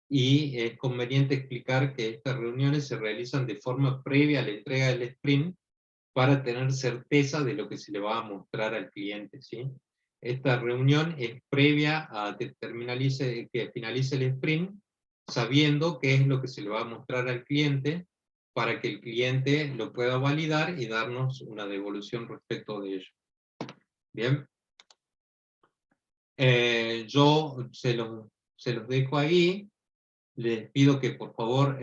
Y es conveniente explicar que estas reuniones se realizan de forma previa a la entrega del sprint para tener certeza de lo que se le va a mostrar al cliente, ¿sí? Esta reunión es previa a que finalice el sprint, sabiendo qué es lo que se le va a mostrar al cliente, para que el cliente lo pueda validar y darnos una devolución respecto de ello. Bien. Yo se los dejo ahí. Les pido que por favor,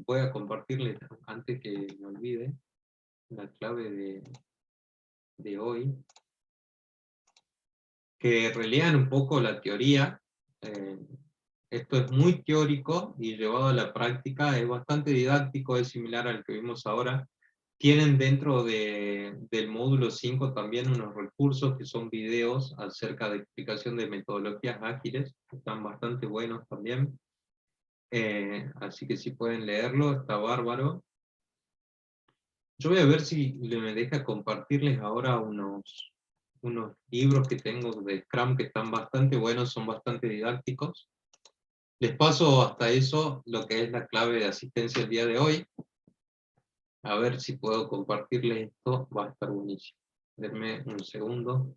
voy a compartirles, antes que me olvide, la clave de hoy, que relean un poco la teoría. Esto es muy teórico y llevado a la práctica es bastante didáctico, es similar al que vimos ahora. Tienen dentro del módulo 5 también unos recursos que son videos acerca de explicación de metodologías ágiles, que están bastante buenos también. Así que si pueden leerlo, está bárbaro. Yo voy a ver si me deja compartirles ahora unos libros que tengo de Scrum que están bastante buenos, son bastante didácticos. Les paso hasta eso lo que es la clave de asistencia el día de hoy. A ver si puedo compartirles esto, va a estar buenísimo. Denme un segundo.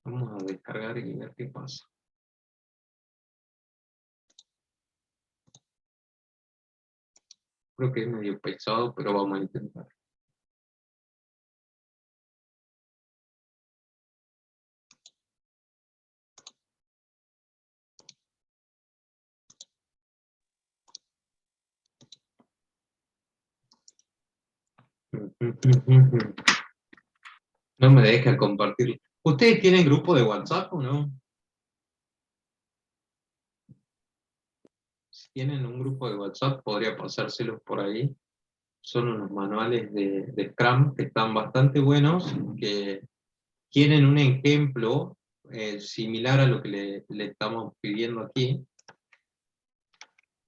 Vamos a descargar y ver qué pasa. Creo que es medio pesado, pero vamos a intentar. No me deja compartir. ¿Ustedes tienen grupo de WhatsApp o no? Si tienen un grupo de WhatsApp, podría pasárselos por ahí. Son unos manuales de Scrum que están bastante buenos, que tienen un ejemplo similar a lo que le estamos pidiendo aquí,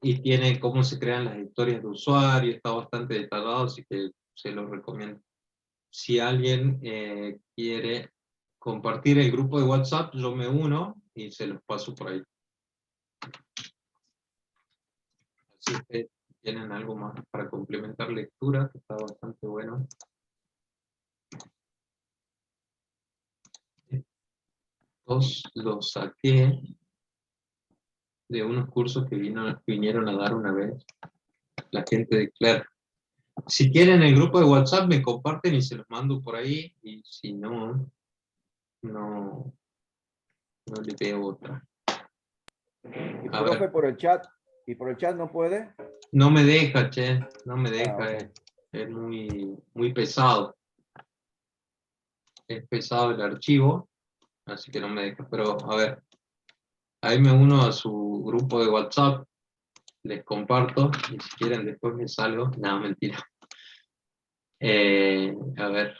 y tiene cómo se crean las historias de usuario, está bastante detallado, así que se los recomiendo. Si alguien quiere compartir el grupo de WhatsApp, yo me uno y se los paso por ahí. Así que tienen algo más para complementar lectura, que está bastante bueno. Estos los saqué de unos cursos que vinieron a dar una vez la gente de Claire. Si quieren el grupo de WhatsApp me comparten y se los mando por ahí, y si no, no le veo otra. Y A profe, ver. por el chat, ¿y por el chat no puede? No me deja, che, no me deja, Ok. es muy pesado. Es pesado el archivo, así que no me deja, pero a ver. Ahí me uno a su grupo de WhatsApp, les comparto, y si quieren después me salgo. No, mentira. A ver.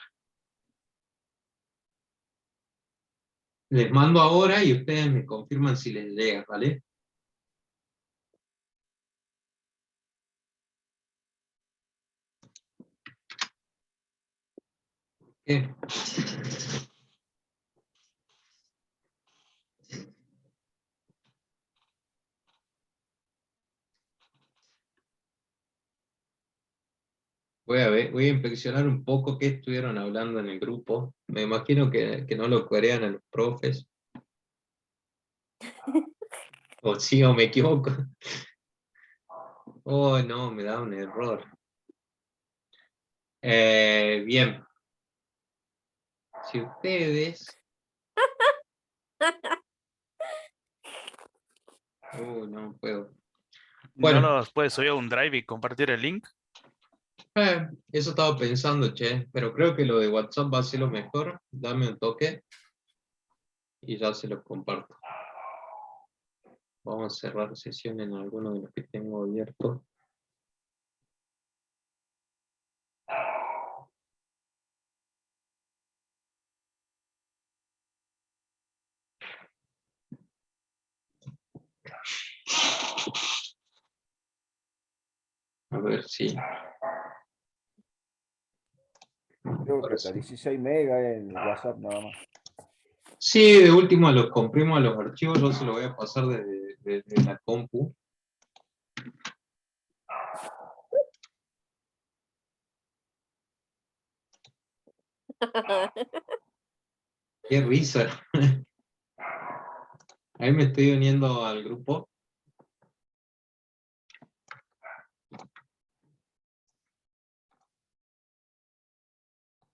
Les mando ahora y ustedes me confirman si les llega, ¿vale? ¿Qué? Voy a ver, voy a inspeccionar un poco qué estuvieron hablando en el grupo. Me imagino que no lo corean a los profes. O sí, o me equivoco. Oh, no, me da un error. Bien. Si ustedes... no puedo. Bueno. ¿No los puedes subir a un drive y compartir el link? Eso estaba pensando, che, pero creo que lo de WhatsApp va a ser lo mejor. Dame un toque y ya se los comparto. Vamos a cerrar sesión en alguno de los que tengo abierto. A ver si... Creo que hasta 16 megas en WhatsApp nada más. Sí, de último los comprimo a los archivos, yo se lo voy a pasar desde la compu. Qué risa. Ahí me estoy uniendo al grupo.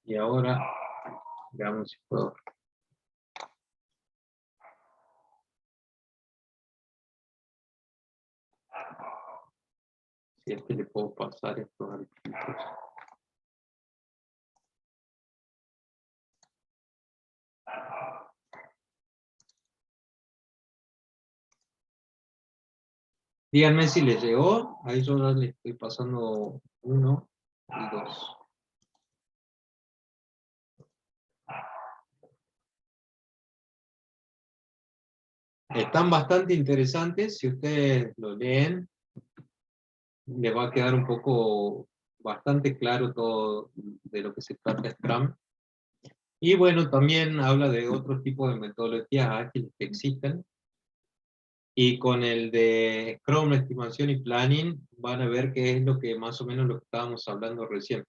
Y ahora, veamos si puedo. Si es que le puedo pasar estos archivos. Díganme si les llegó. Ahí yo ya les estoy pasando 1 y 2. Están bastante interesantes. Si ustedes lo leen, les va a quedar un poco, bastante claro todo de lo que se trata Scrum. Y bueno, también habla de otros tipos de metodologías ágiles que existen. Y con el de Scrum, estimación y planning, van a ver qué es lo que más o menos lo que estábamos hablando recién.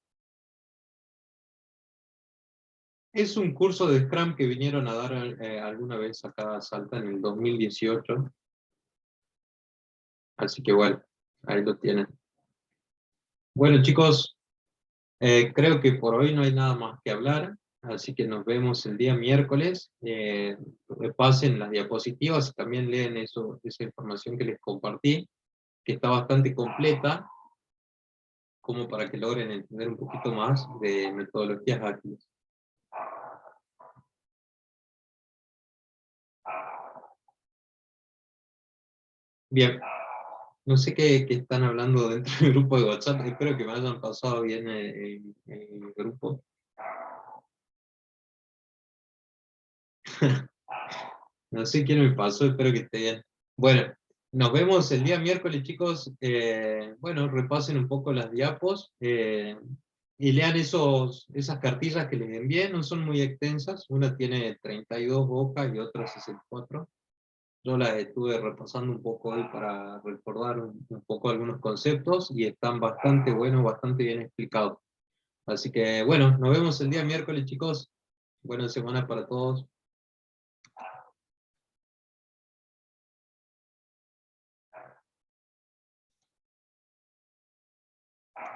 Es un curso de Scrum que vinieron a dar alguna vez acá a Salta en el 2018. Así que bueno, ahí lo tienen. Bueno chicos, creo que por hoy no hay nada más que hablar. Así que nos vemos el día miércoles. Repasen las diapositivas y también leen esa información que les compartí, que está bastante completa, como para que logren entender un poquito más de metodologías ágiles. Bien, no sé qué están hablando dentro del grupo de WhatsApp, espero que me hayan pasado bien el grupo. No sé quién me pasó, espero que esté bien. Bueno, nos vemos el día miércoles, chicos. Bueno, repasen un poco las diapos y lean esas cartillas que les envié, no son muy extensas, una tiene 32 hojas y otra 64. Yo las estuve repasando un poco hoy para recordar un poco algunos conceptos y están bastante buenos, bastante bien explicados. Así que bueno, nos vemos el día miércoles, chicos. Buena semana para todos.